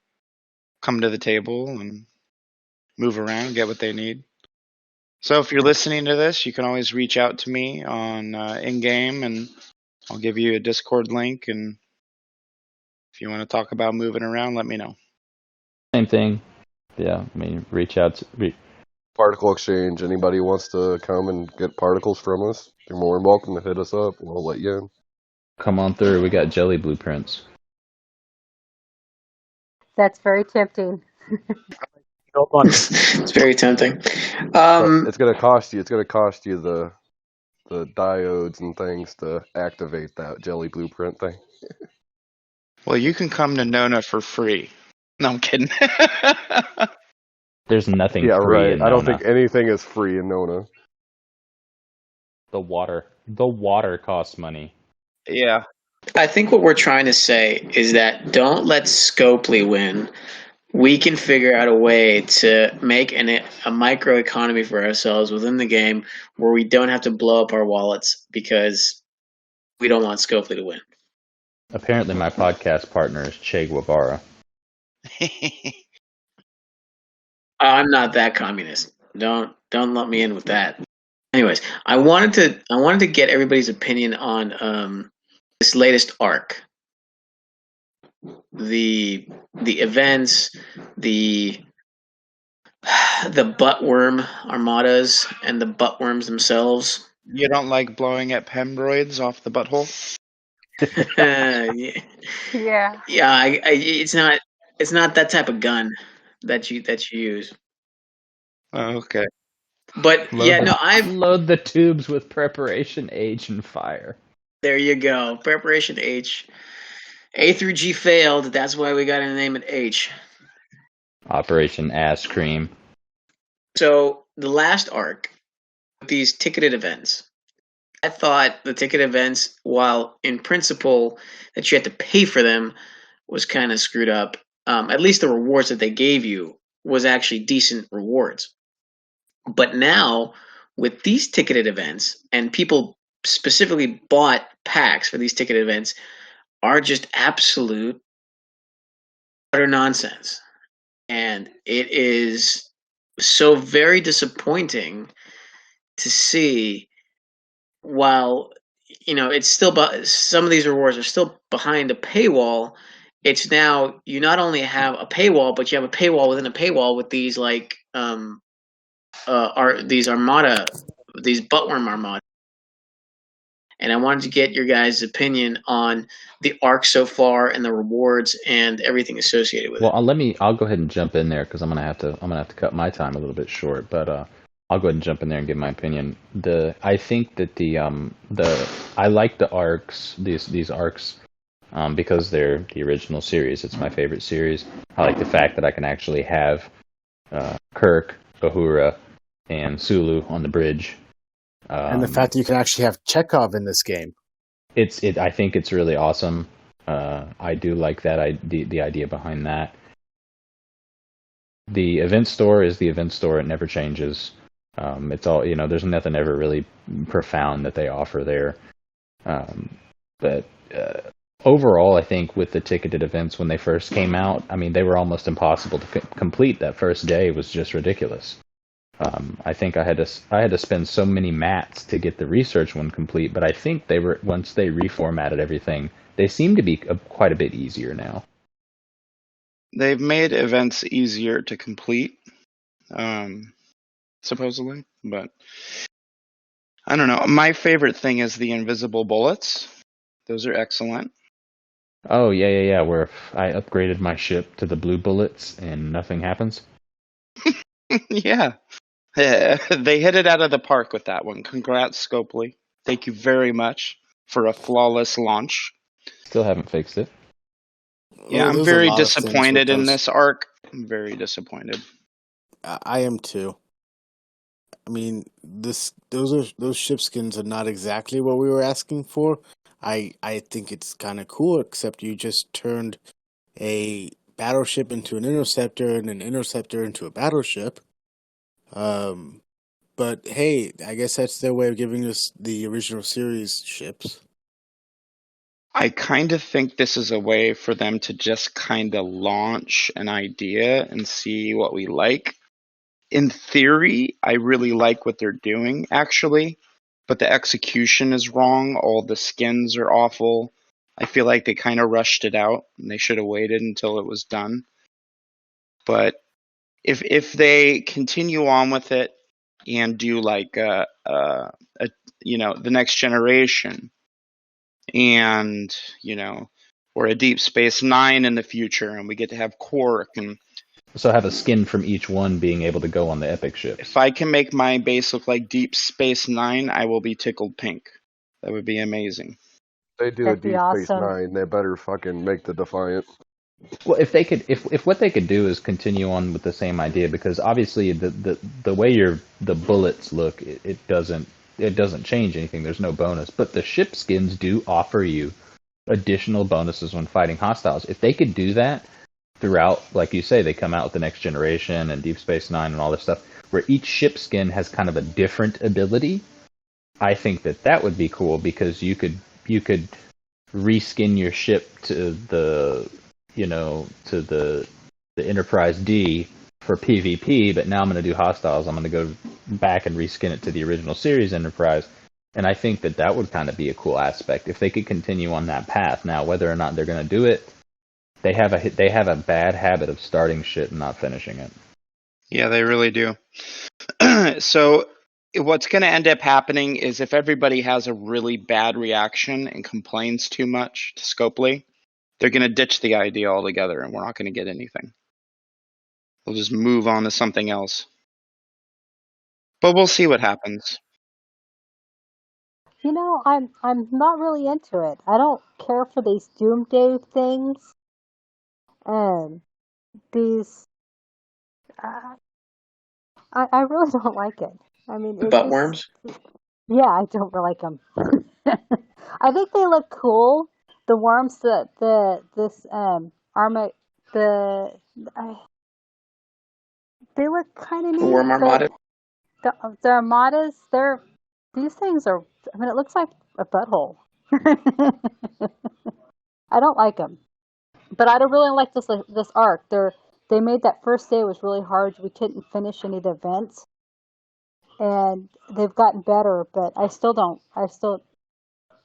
come to the table and move around, get what they need. So if you're listening to this, you can always reach out to me on in-game, and I'll give you a Discord link. And if you want to talk about moving around, let me know. Same thing. Yeah, I mean, reach out to... Particle exchange. Anybody wants to come and get particles from us, you're more than welcome to hit us up. We'll let you in. Come on through. We got jelly blueprints. That's very tempting. It's very tempting. It's gonna cost you. It's gonna cost you the diodes and things to activate that jelly blueprint thing. Well, you can come to NONA for free. No, I'm kidding. There's nothing yeah, free right. in I don't NONA. think anything is free in NONA. The water costs money. Yeah. I think what we're trying to say is that don't let Scopely win. We can figure out a way to make a micro economy for ourselves within the game where we don't have to blow up our wallets because we don't want Scopely to win. Apparently, my podcast partner is Che Guevara. I'm not that communist. Don't let me in with that. Anyways, I wanted to get everybody's opinion on this latest arc. The events, the buttworm armadas and the buttworms themselves. You don't like blowing at hemorrhoids off the butthole? Yeah. Yeah, it's not that type of gun that you use. Oh, okay. But load the tubes with preparation H and fire. There you go. Preparation H. A through G failed. That's why we got to name it H. Operation Ass Cream. So the last arc, these ticketed events. I thought the ticket events, while in principle that you had to pay for them, was kind of screwed up. At least the rewards that they gave you was actually decent rewards. But now, with these ticketed events, and people specifically bought packs for these ticketed events, are just absolute utter nonsense. And it is so very disappointing to see, while it's still, some of these rewards are still behind a paywall. It's now you not only have a paywall, but you have a paywall within a paywall with these these buttworm armada, and I wanted to get your guys' opinion on the arc so far and the rewards and everything associated with it. Well, I'll go ahead and jump in there because I'm gonna have to cut my time a little bit short, but I'll go ahead and jump in there and give my opinion. I think that I like the arcs, these arcs, because they're the original series. It's my favorite series. I like the fact that I can actually have Kirk, Uhura, and Sulu on the bridge. And the fact that you can actually have Chekhov in this game. I think it's really awesome. I do like that. The idea behind that. The event store is the event store. It never changes. It's all, there's nothing ever really profound that they offer there. But overall, I think with the ticketed events when they first came out, I mean, they were almost impossible to complete. That first day was just ridiculous. I think I had to spend so many mats to get the research one complete, but I think once they reformatted everything, they seem to be quite a bit easier now. They've made events easier to complete, supposedly, but I don't know. My favorite thing is the invisible bullets. Those are excellent. Oh, yeah. Where I upgraded my ship to the blue bullets and nothing happens. Yeah. They hit it out of the park with that one. Congrats, Scopely. Thank you very much for a flawless launch. Still haven't fixed it. Yeah, I'm very disappointed in this arc. I'm very disappointed. I am too. I mean, those ship skins are not exactly what we were asking for. I think it's kind of cool, except you just turned a battleship into an interceptor and an interceptor into a battleship. But hey, I guess that's their way of giving us the original series ships. I kind of think this is a way for them to just kind of launch an idea and see what we like. In theory, I really like what they're doing, actually, but the execution is wrong. All the skins are awful. I feel like they kind of rushed it out, and they should have waited until it was done. But if they continue on with it and do like the next generation, and or a Deep Space Nine in the future, and we get to have Quark, and so have a skin from each one being able to go on the epic ship. If I can make my base look like Deep Space Nine, I will be tickled pink. That would be amazing. They do That'd a be Deep Space awesome. Nine. They better fucking make the Defiant. Well, if what they could do is continue on with the same idea, because obviously the way the bullets look, it doesn't change anything. There's no bonus, but the ship skins do offer you additional bonuses when fighting hostiles. If they could do that throughout, like you say, they come out with the Next Generation and Deep Space Nine and all this stuff, where each ship skin has kind of a different ability, I think that would be cool, because you could reskin your ship to the Enterprise D for PvP, but now I'm going to do hostiles. I'm going to go back and reskin it to the original series Enterprise, and I think that would kind of be a cool aspect if they could continue on that path. Now, whether or not they're going to do it, they have a bad habit of starting shit and not finishing it. Yeah, they really do. So what's going to end up happening is if everybody has a really bad reaction and complains too much to Scopely, they're going to ditch the idea altogether, and we're not going to get anything. They'll just move on to something else. But we'll see what happens. I'm not really into it. I don't care for these Doomsday things. These, I really don't like it. I mean, The butt worms? Yeah, I don't really like them. I think they look cool. The worms they look kind of neat. The worm armada? The armadas, these things are. I mean, it looks like a butthole. I don't like them, but I don't really like this arc. They made that first day was really hard. We couldn't finish any of the events, and they've gotten better. But I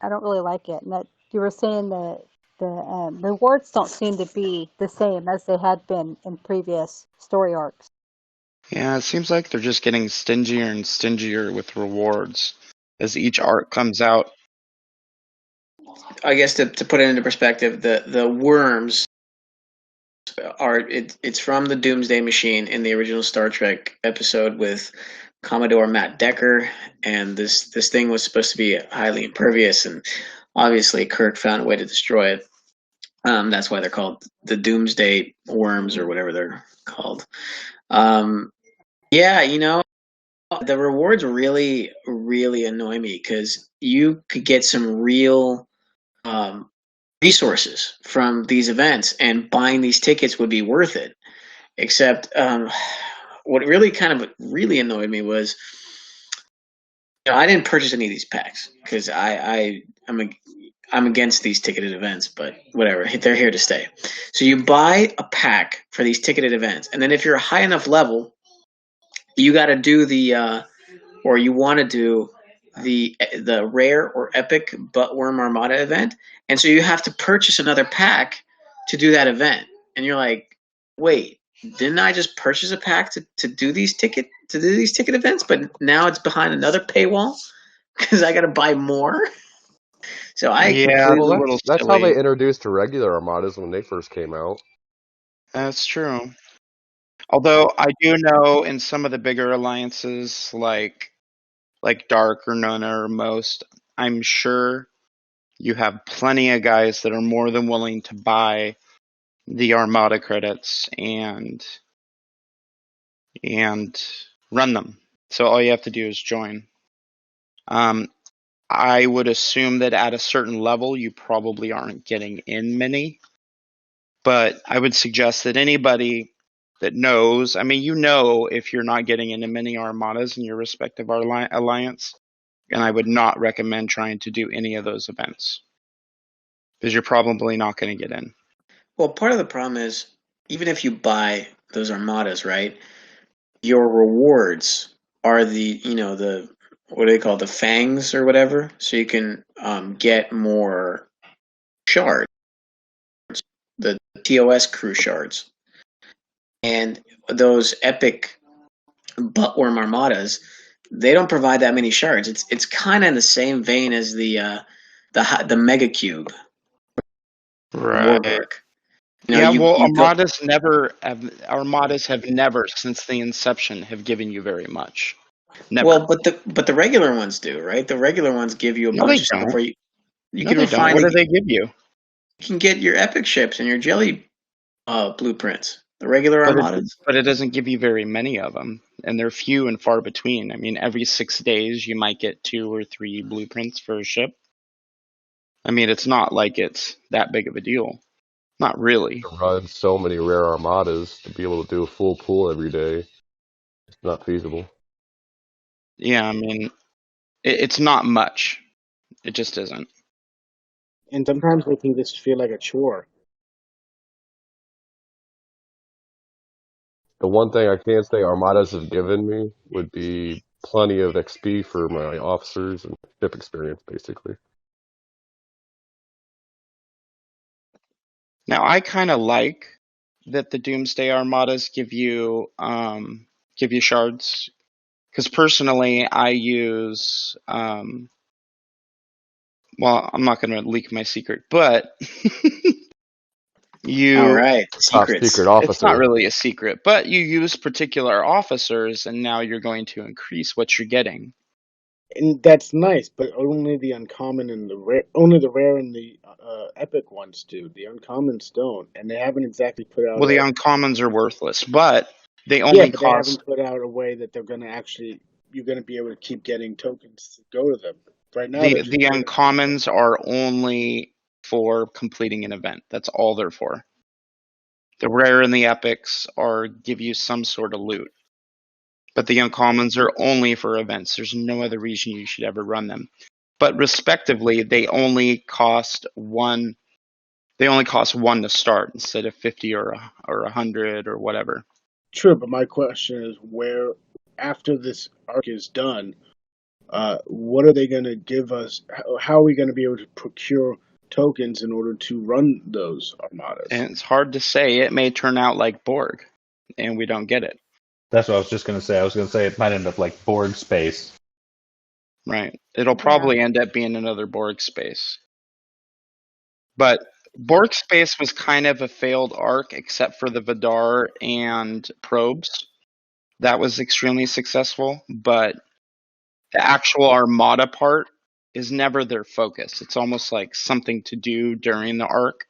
don't really like it. And that you were saying the rewards don't seem to be the same as they had been in previous story arcs. Yeah, it seems like they're just getting stingier and stingier with rewards as each arc comes out. I guess to put it into perspective, the worms are it's from the Doomsday Machine in the original Star Trek episode with Commodore Matt Decker, and this thing was supposed to be highly impervious, and obviously Kirk found a way to destroy it. That's why they're called the Doomsday Worms or whatever they're called. Yeah, the rewards really, really annoy me because you could get some real resources from these events, and buying these tickets would be worth it. Except, what really really annoyed me was, I didn't purchase any of these packs because I'm against these ticketed events, but whatever, they're here to stay. So you buy a pack for these ticketed events, and then if you're a high enough level, you got to do or you want to do the rare or epic Buttworm Armada event, and so you have to purchase another pack to do that event. And you're like, wait, didn't I just purchase a pack to do these ticket events? But now it's behind another paywall because I got to buy more. So I Yeah, it's Well, a completely little that's how they silly. introduced to regular Armadas when they first came out. That's true. Although I do know in some of the bigger alliances, like Dark or Nona or Most, I'm sure you have plenty of guys that are more than willing to buy the Armada credits and run them. So all you have to do is join. I would assume that at a certain level, you probably aren't getting in many. But I would suggest that anybody that knows, I mean, if you're not getting into many Armadas in your respective alliance, and I would not recommend trying to do any of those events because you're probably not going to get in. Well, part of the problem is, even if you buy those Armadas, right, your rewards are the what do they call it, the fangs or whatever, so you can get more shards, the TOS crew shards, and those epic Buttworm Armadas, they don't provide that many shards. It's kind of in the same vein as the Mega Cube from Right. Warburg. Yeah, well, You go. Armadas have never, since the inception, have given you very much. Never. Well, but the regular ones do, right? The regular ones give you a No, they bunch of stuff don't. where you No, can they don't. refine What it. do they give you? You can get your epic ships and your jelly blueprints. The regular Armadas. But it doesn't give you very many of them, and they're few and far between. I mean, every 6 days you might get 2 or 3 blueprints for a ship. I mean, it's not like it's that big of a deal. Not really. To run so many rare Armadas to be able to do a full pool every day, it's not feasible. Yeah, I mean, it's not much. It just isn't. And sometimes they can just feel like a chore. The one thing I can say Armadas have given me would be plenty of XP for my officers and ship experience, basically. Now, I kind of like that the Doomsday Armadas give you shards, because personally, I use well, I'm not going to leak my secret, but All right, Top secrets. secret it's not officer. really a secret, but you use particular officers, and now you're going to increase what you're getting. And that's nice, but only the uncommon and only the rare and the epic ones do. The uncommons don't, and they haven't exactly put out. Well, the uncommons are worthless, but they yeah, only but they haven't cost. put out a way that they're going to actually you're going to be able to keep getting tokens to go to them. Right now, they're just The uncommons are only for completing an event. That's all they're for. The rare and the epics are give you some sort of loot. But the uncommons are only for events. There's no other reason you should ever run them. But respectively, they only cost one. They only cost 1 to start instead of 50 or 100 or whatever. True, but my question is, where after this arc is done, what are they going to give us? How are we going to be able to procure tokens in order to run those armadas? And it's hard to say. It may turn out like Borg, and we don't get it. That's what I was just going to say. I was going to say it might end up like Borg space. Right. It'll probably end up being another Borg space. But Bork Space was kind of a failed arc, except for the Vidar and probes. That was extremely successful, but the actual Armada part is never their focus. It's almost like something to do during the arc,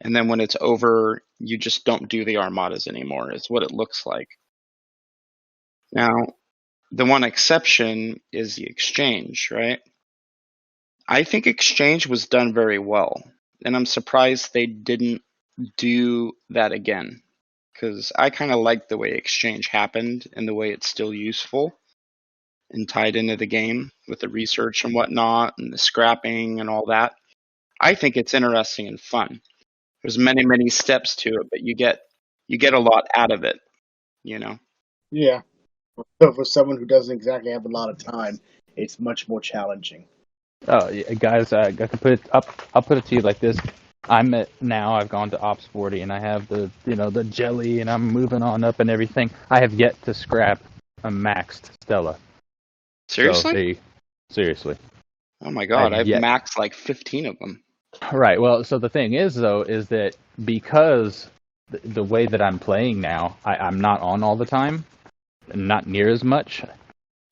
and then when it's over, you just don't do the Armadas anymore, is what it looks like. Now, the one exception is the Exchange, right? I think Exchange was done very well, and I'm surprised they didn't do that again, because I kind of like the way Exchange happened and the way it's still useful and tied into the game with the research and whatnot and the scrapping and all that. I think it's interesting and fun. There's many steps to it, but you get a lot out of it, you know. Yeah. So for someone who doesn't exactly have a lot of time, it's much more challenging. Oh, yeah, guys, I can put it up. I'll put it to you like this: I've gone to Ops 40, and I have the jelly, and I'm moving on up and everything. I have yet to scrap a maxed Stella. Seriously? Seriously. Oh my god, I've maxed like 15 of them. Right. Well, so the thing is, though, is that because the way that I'm playing now, I'm not on all the time, not near as much.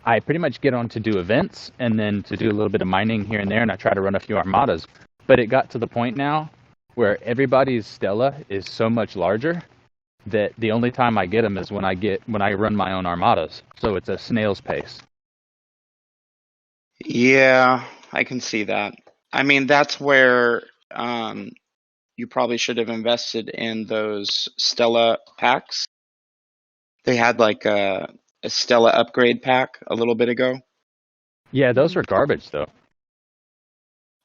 I pretty much get on to do events and then to do a little bit of mining here and there, and I try to run a few armadas. But it got to the point now where everybody's Stella is so much larger that the only time I get them is when I run my own armadas. So it's a snail's pace. Yeah, I can see that. I mean, that's where you probably should have invested in those Stella packs. They had like a Stella upgrade pack a little bit ago. Yeah, those are garbage though.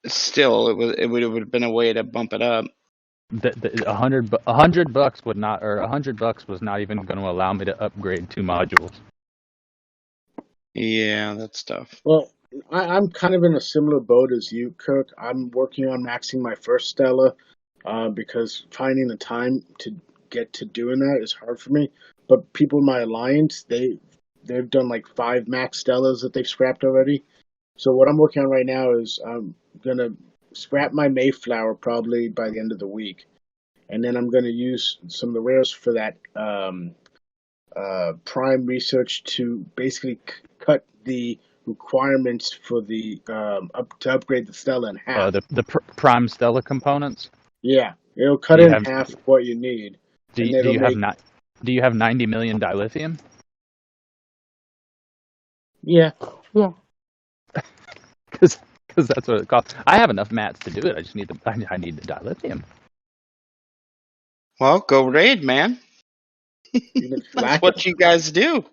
Still, it would have been a way to bump it up. $100 would not, or $100 was not even going to allow me to upgrade 2 modules. Yeah, that's tough. Well, I'm kind of in a similar boat as you, Kirk. I'm working on maxing my first Stella because finding the time to get to doing that is hard for me. But people in my alliance, they've done like 5 max Stellas that they've scrapped already. So what I'm working on right now is I'm gonna scrap my Mayflower probably by the end of the week, and then I'm gonna use some of the rares for that prime research to basically cut the requirements for the to upgrade the Stella in half. The prime Stella components. Yeah, it'll cut in half what you need. Do you have 90 million dilithium? Yeah. Yeah. Because that's what it costs. I have enough mats to do it. I just need I need the dilithium. Well, go raid, man. That's what you guys do.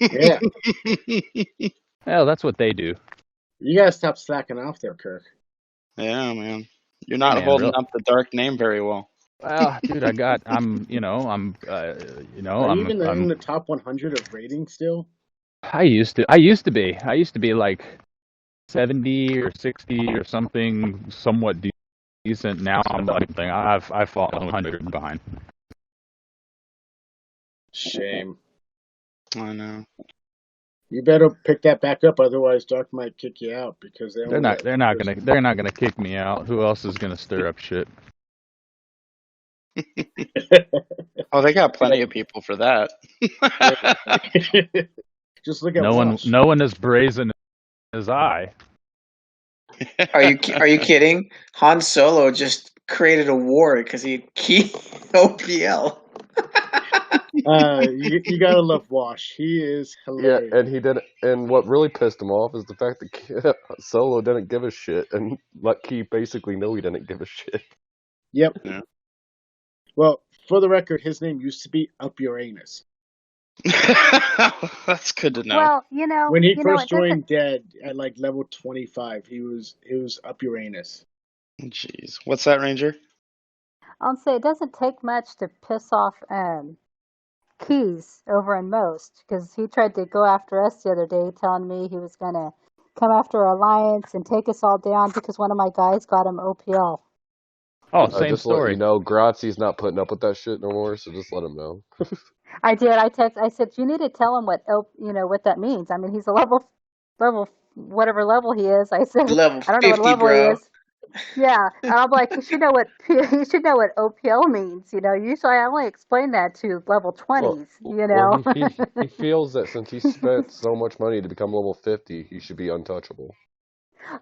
Yeah. Well, that's what they do. You gotta stop slacking off there, Kirk. Yeah, man. You're not holding up the dark name very well. Well, dude, I'm in the top 100 of rating still? I used to be like 70 or 60 or something, somewhat decent. Now I'm like, I've fallen 100 behind. Shame. I know. You better pick that back up, otherwise Dark might kick you out because they're not gonna kick me out. Who else is gonna stir up shit? Oh, they got plenty of people for that. Just look at no one as brazen as I. Are you kidding? Han Solo just created a war because he keyed OPL. You gotta love Wash. He is hilarious. Yeah, and he did. And what really pissed him off is the fact that Solo didn't give a shit, and let Key basically know he didn't give a shit. Yep. Yeah. Well, for the record, his name used to be Up Your Anus. That's good to know. Well, when he first joined Dead at like level 25, he was Up Your Anus. Jeez, what's that, Ranger? I'll say it doesn't take much to piss off Keys over in Most, because he tried to go after us the other day, telling me he was gonna come after our alliance and take us all down because one of my guys got him OPL. Oh, same just story. Let you know, Grazi's not putting up with that shit no more, so just let him know. I did. I said you need to tell him what what that means. I mean, he's a level whatever level he is. I said level I don't 50, know what level bro. he is. Yeah, and I'm like, you should know what you should know what OPL means. Usually I only explain that to level Well, 20s. he feels that since he spent so much money to become level 50, he should be untouchable.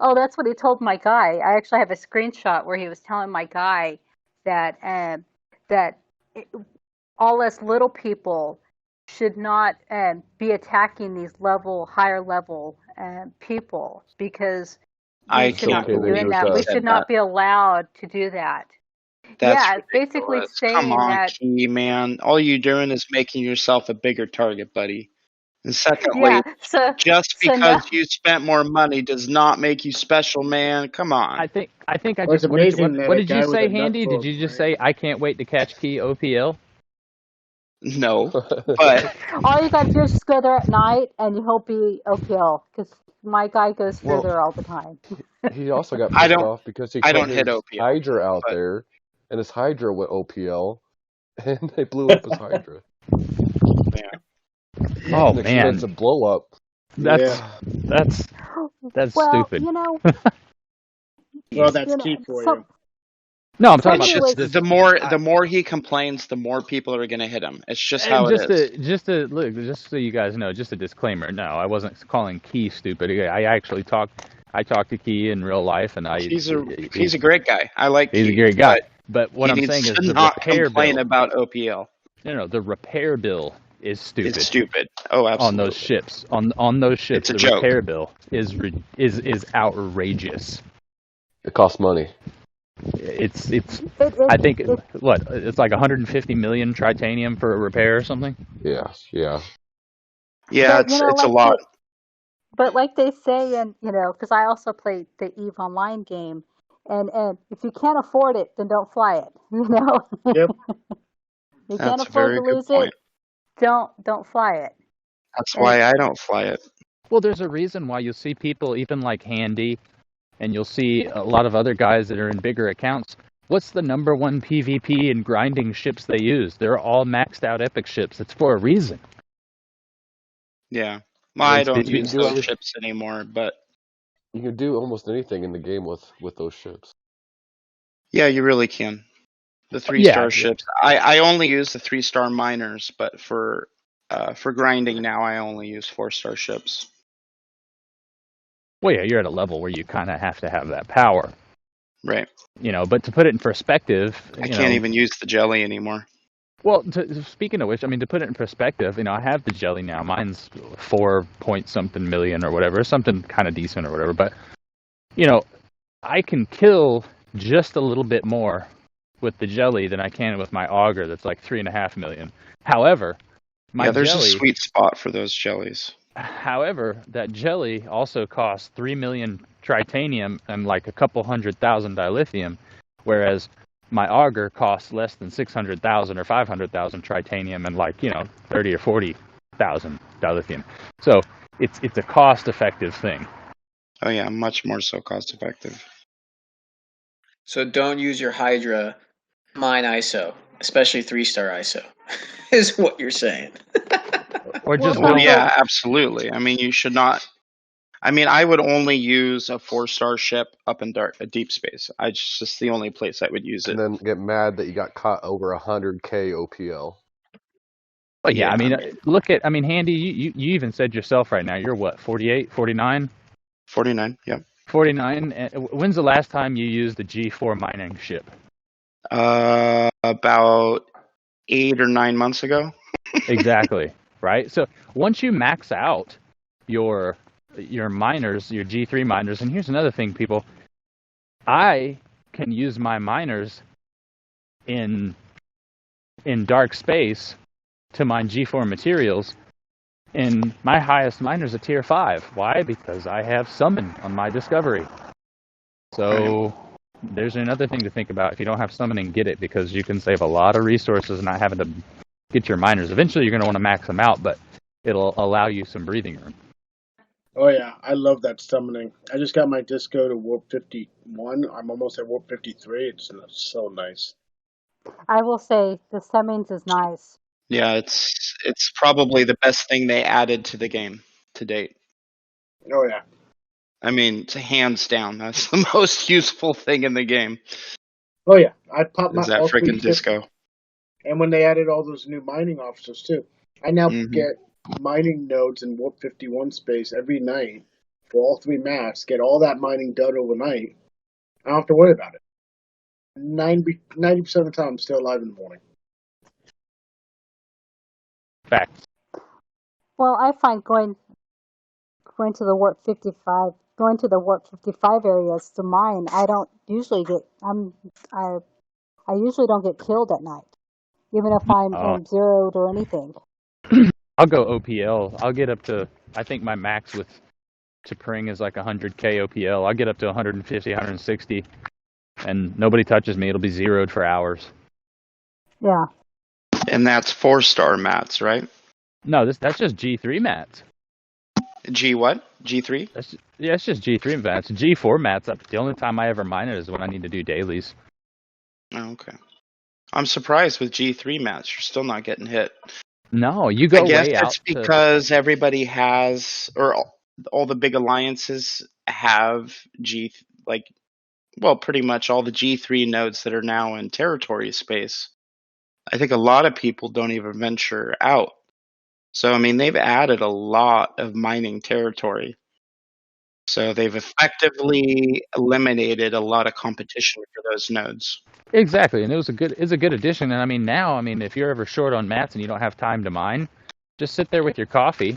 Oh, that's what he told my guy. I actually have a screenshot where he was telling my guy that that it, all us little people should not be attacking these higher level people because we I should can't not be okay, they believe doing do that. he We attack. said should that. not be allowed to do that. That's Yeah, it's basically ridiculous. Come saying on, that. Key, man. All you're doing is making yourself a bigger target, buddy. And Yeah, secondly, so just so because now. you spent more money does not make you special, man. Come on. I Well, it's just amazing that what a did you guy with a say, nut Handy? full Did of you just brains. say I can't wait to catch Key OPL? No, but All you gotta do is just go there at night, and he'll be OPL. Because my guy goes through Well, there all the time. he also got I pissed don't. off because he I put don't hit his OPL. Hydra out But there, and his Hydra went OPL, and they blew up his Hydra. yeah, Oh An man, expensive blow up. that's Yeah. that's Well, stupid. Well, that's you know, key for some you. No, I'm talking it's about somebody this just was this the more he complains, the more people are gonna hit him. It's just how it just is. to look, just so you guys know, just a disclaimer. No, I wasn't calling Key stupid. I actually I talked to Key in real life, and He's a great guy. I like he's a Key, great guy. but But what he I'm needs saying is to the not repair complain bill. about OPL. No, the repair bill is stupid. It's stupid. Oh, On those absolutely. ships. On those ships, It's a the joke. repair bill is outrageous. It costs money. It's it, I it, think it what it's like 150 million titanium for a repair or something. Yeah, yeah. Yeah, but it's a lot. like they say, and because I also play the Eve Online game, and if you can't afford it, then don't fly it. Yep. You can't That's a afford very to good lose it, point. don't fly it. That's And why I don't fly it. Well, there's a reason why you'll see people even like Handy, and you'll see a lot of other guys that are in bigger accounts. What's the number one PvP and grinding ships they use? They're all maxed out epic ships. It's for a reason. Yeah. Well, I don't You can use do those everything. ships anymore, but You can do almost anything in the game with those ships. yeah, you really can. The Yeah, 3-star ships. I only use the 3-star miners, but for grinding now, I only use 4-star ships. well, yeah, you're at a level where you kind of have to have that power, Right. But to put it in perspective, I can't even use the jelly anymore. well, speaking of which, I mean, to put it in perspective, I have the jelly now. Mine's 4 point something million or whatever, something kind of decent or whatever. But, I can kill just a little bit more with the jelly than I can with my auger that's like 3.5 million. However, Yeah, there's a jelly, sweet spot for those jellies. however, that jelly also costs 3 million tritanium and like a couple 100,000 dilithium, whereas my auger costs less than 600,000 or 500,000 tritanium and like 30 or 40,000 dilithium. So it's a cost-effective thing. Oh yeah, much more so cost effective. So don't use your Hydra mine ISO, especially 3-star ISO, is what you're saying. Or just Well, build. yeah, absolutely. I mean, you should not. I mean, I would only use a 4-star ship up in deep space. It's just the only place I would use it. And then get mad that you got caught over 100K OPL. But yeah, Yeah, I mean, Handy, you even said yourself right now, you're what, 48, 49? 49. Yeah. 49. When's the last time you used the G4 mining ship? About 8 or 9 months ago. Exactly. Right. So once you max out your miners, your G3 miners, and here's another thing, people, I can use my miners in dark space to mine G4 materials, and my highest miner's a tier 5. Why? Because I have summon on my discovery. So there's another thing to think about. If you don't have summoning, get it, because you can save a lot of resources not having to get your miners. Eventually you're going to want to max them out, but it'll allow you some breathing room. Oh yeah, I love that summoning. I just got my disco to warp 51. I'm almost at warp 53. It's so nice. I will say the summons is nice. Yeah, it's probably the best thing they added to the game to date. Oh yeah. I mean, hands down, that's the most useful thing in the game. Oh yeah, I popped my Is that all 3 freaking ships, disco? and when they added all those new mining officers too, I now Mhm. get mining nodes in Warp 51 space every night for all 3 maps. Get all that mining done overnight. I don't have to worry about it. 90% of the time, I'm still alive in the morning. Facts. Well, I find going to the Warp 55, going to the Warp 55 areas to mine, I don't usually get. I usually don't get killed at night, even if I'm zeroed or anything. I'll go OPL. I'll get up to, I think my max with T'Pring is like 100k OPL. I'll get up to 150, 160, and nobody touches me. It'll be zeroed for hours. Yeah. And that's 4-star mats, right? No, that's just G3 mats. G what? G3? It's just G3 mats. G4 mats, the only time I ever mine it is when I need to do dailies. Oh, okay. I'm surprised with G3 mats. You're still not getting hit. No, you go I guess way out. it's because everybody has, or all the big alliances have pretty much all the G3 nodes that are now in territory space. I think a lot of people don't even venture out. So, I mean, they've added a lot of mining territory. So they've effectively eliminated a lot of competition for those nodes. Exactly, and it's a good addition. And I mean, now, if you're ever short on mats and you don't have time to mine, just sit there with your coffee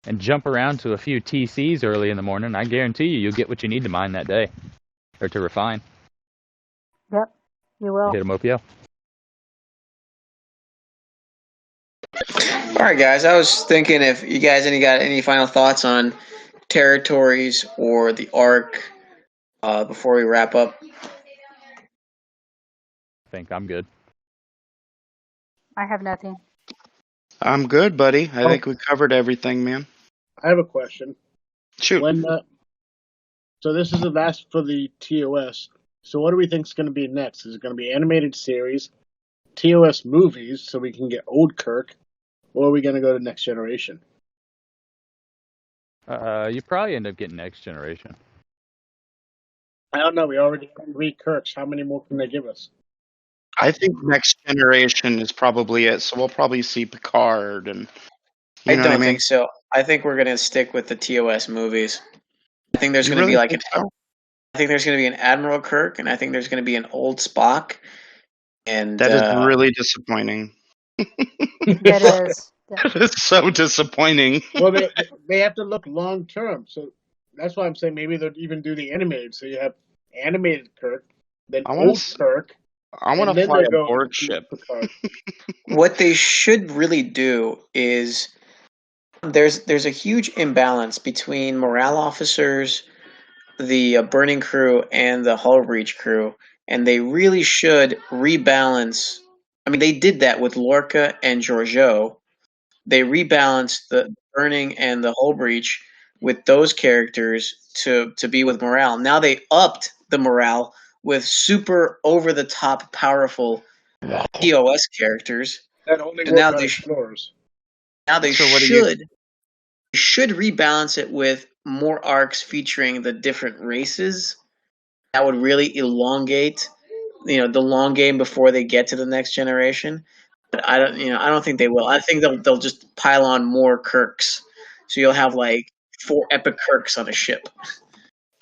and jump around to a few TCs early in the morning. I guarantee you'll get what you need to mine that day, or to refine. Yep, you will. Hit them OPL. All right, guys. I was thinking if you guys got any final thoughts on territories or the arc before we wrap up. I think I'm good. I have nothing. I'm good, buddy. I think we covered everything, man. I have a question. Shoot. So this is the last for the TOS. So what do we think is going to be next? Is it going to be animated series, TOS movies, so we can get old Kirk, or are we going to go to Next Generation? You probably end up getting Next Generation. I don't know. We already have 3 Kirks. How many more can they give us? I think Next Generation is probably it. So we'll probably see Picard and. I don't think so. I think we're going to stick with the TOS movies. I think there's going to be I think there's going to be an Admiral Kirk, and I think there's going to be an old Spock. And that is really disappointing. That is. It's so disappointing. Well, they have to look long term, so that's why I'm saying maybe they'll even do the animated. So you have animated Kirk, then old Kirk. I want to fly a Borg ship. What they should really do is there's a huge imbalance between morale officers, the burning crew, and the hull breach crew, and they really should rebalance. I mean, they did that with Lorca and Georgiou. They rebalanced the burning and the hull breach with those characters to be with morale. Now they upped the morale with super over the top powerful TOS characters. That only And now work on they explorers. now they should rebalance it with more arcs featuring the different races. That would really elongate, the long game before they get to the Next Generation. But I don't think they will. I think they'll just pile on more Kirks. So you'll have like 4 epic Kirks on a ship.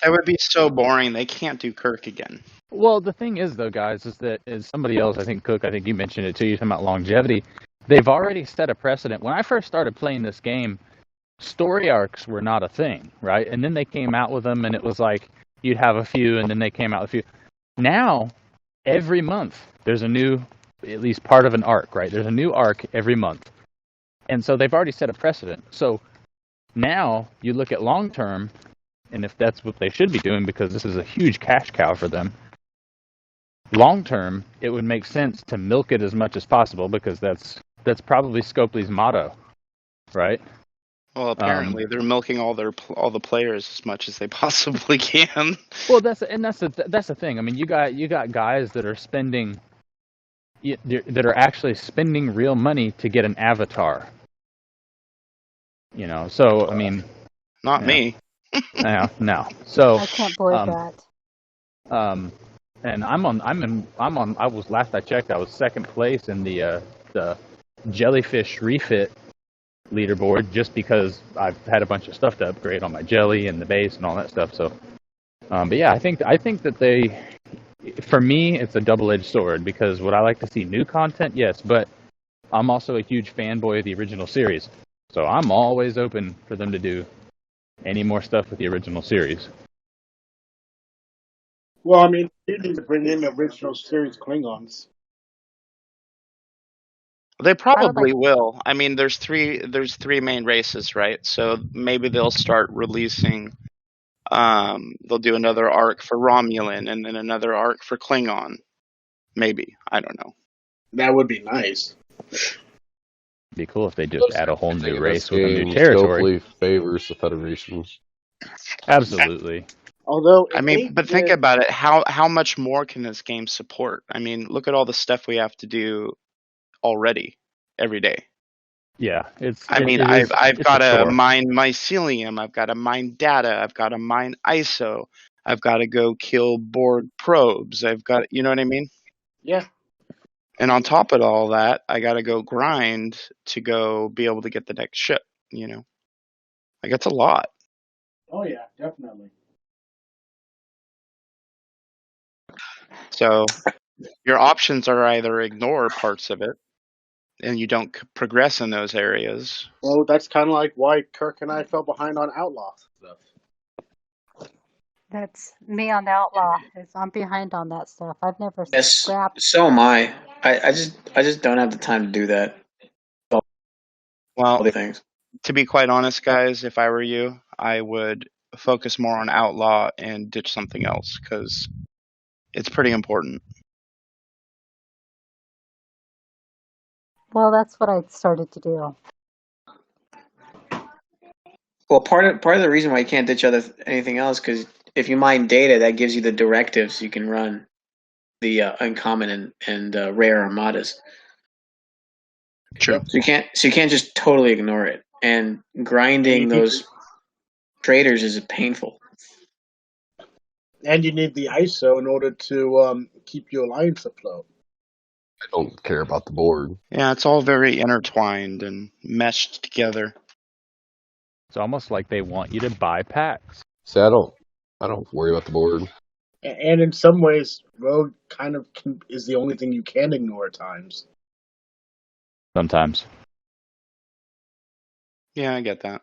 That would be so boring. They can't do Kirk again. Well, the thing is, though, guys, is somebody else, I think, Cook, I think you mentioned it too, you're talking about longevity. They've already set a precedent. When I first started playing this game, story arcs were not a thing, right? And then they came out with them, and it was like, you'd have a few, and then they came out with a few. Now, every month, there's a new, at least part of an arc, right? There's a new arc every month. And so they've already set a precedent. So now, you look at long term, and if that's what they should be doing, because this is a huge cash cow for them, long term, it would make sense to milk it as much as possible, because that's probably Scopely's motto, right? Well, apparently they're milking all the players as much as they possibly can. Well, that's the thing. I mean, you got guys that are that are actually spending real money to get an avatar. So I mean, not me. No. So, I can't believe um, that. and I was, last I checked, I was second place in the jellyfish refit leaderboard, just because I've had a bunch of stuff to upgrade on my jelly and the base and all that stuff. So, but yeah, I think that for me, it's a double-edged sword, because would I like to see new content? Yes, but I'm also a huge fanboy of the original series, so I'm always open for them to do any more stuff with the original series. Well, I mean, you need to bring in the original series Klingons. They I would probably like. will. I mean, there's three main races, right? So maybe they'll start releasing. They'll do another arc for Romulan, and then another arc for Klingon. Maybe, I don't know. That would be nice. Be cool if they just add a whole Everything new in this race with a new game territory. scopely favors the Federation. Absolutely. Although, I if mean, they but think did, about it. How much more can this game support? I mean, look at all the stuff we have to do already every day. Yeah, I mean, it's I've a got to chore. mine mycelium. I've got to mine data. I've got to mine ISO. I've got to go kill Borg probes. I've got, you know what I mean? yeah. And on top of all that, I got to go grind to go be able to get the next ship. You know, like it's a lot. Oh yeah, definitely. So your options are either ignore parts of it and you don't progress in those areas. Well, that's kind of like why Kirk and I fell behind on Outlaw stuff. That's me on the Outlaw. I'm behind on that stuff. I've never Yes, scrapped. so am I. I just don't have the time to do that. All Well, the things. to be quite honest, guys, if I were you, I would focus more on Outlaw and ditch something else because it's pretty important. Well, that's what I started to do. Well, part of the reason why you can't ditch anything else, because if you mine data, that gives you the directives you can run the uncommon and rare armadas. True. So you can't just totally ignore it. And grinding those traders is painful. And you need the ISO in order to keep your alliance afloat. I don't care about the board. Yeah, it's all very intertwined and meshed together. It's almost like they want you to buy packs. See, I don't worry about the board. And in some ways, road kind of is the only thing you can ignore at times. Sometimes. Yeah, I get that.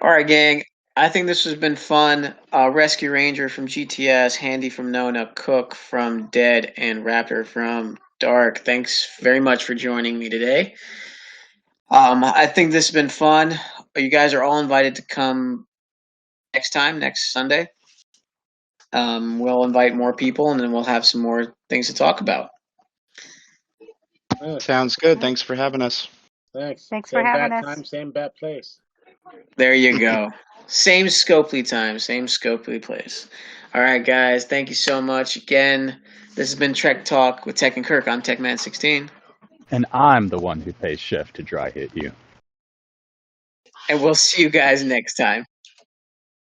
All right, gang. I think this has been fun. Rescue Ranger from GTS, Handy from Nona, Cook from Dead, and Raptor from Dark. Thanks very much for joining me today. I think this has been fun. You guys are all invited to come next Sunday. We'll invite more people, and then we'll have some more things to talk about. Sounds good. Thanks for having us. Thanks. Thanks Same for having bad us. time, same bad place. There you go. Same Scopely time, same Scopely place. All right, guys. Thank you so much again. This has been Trek Talk with Tech and Kirk. I'm TechMan16. And I'm the one who pays Chef to dry hit you. And we'll see you guys next time.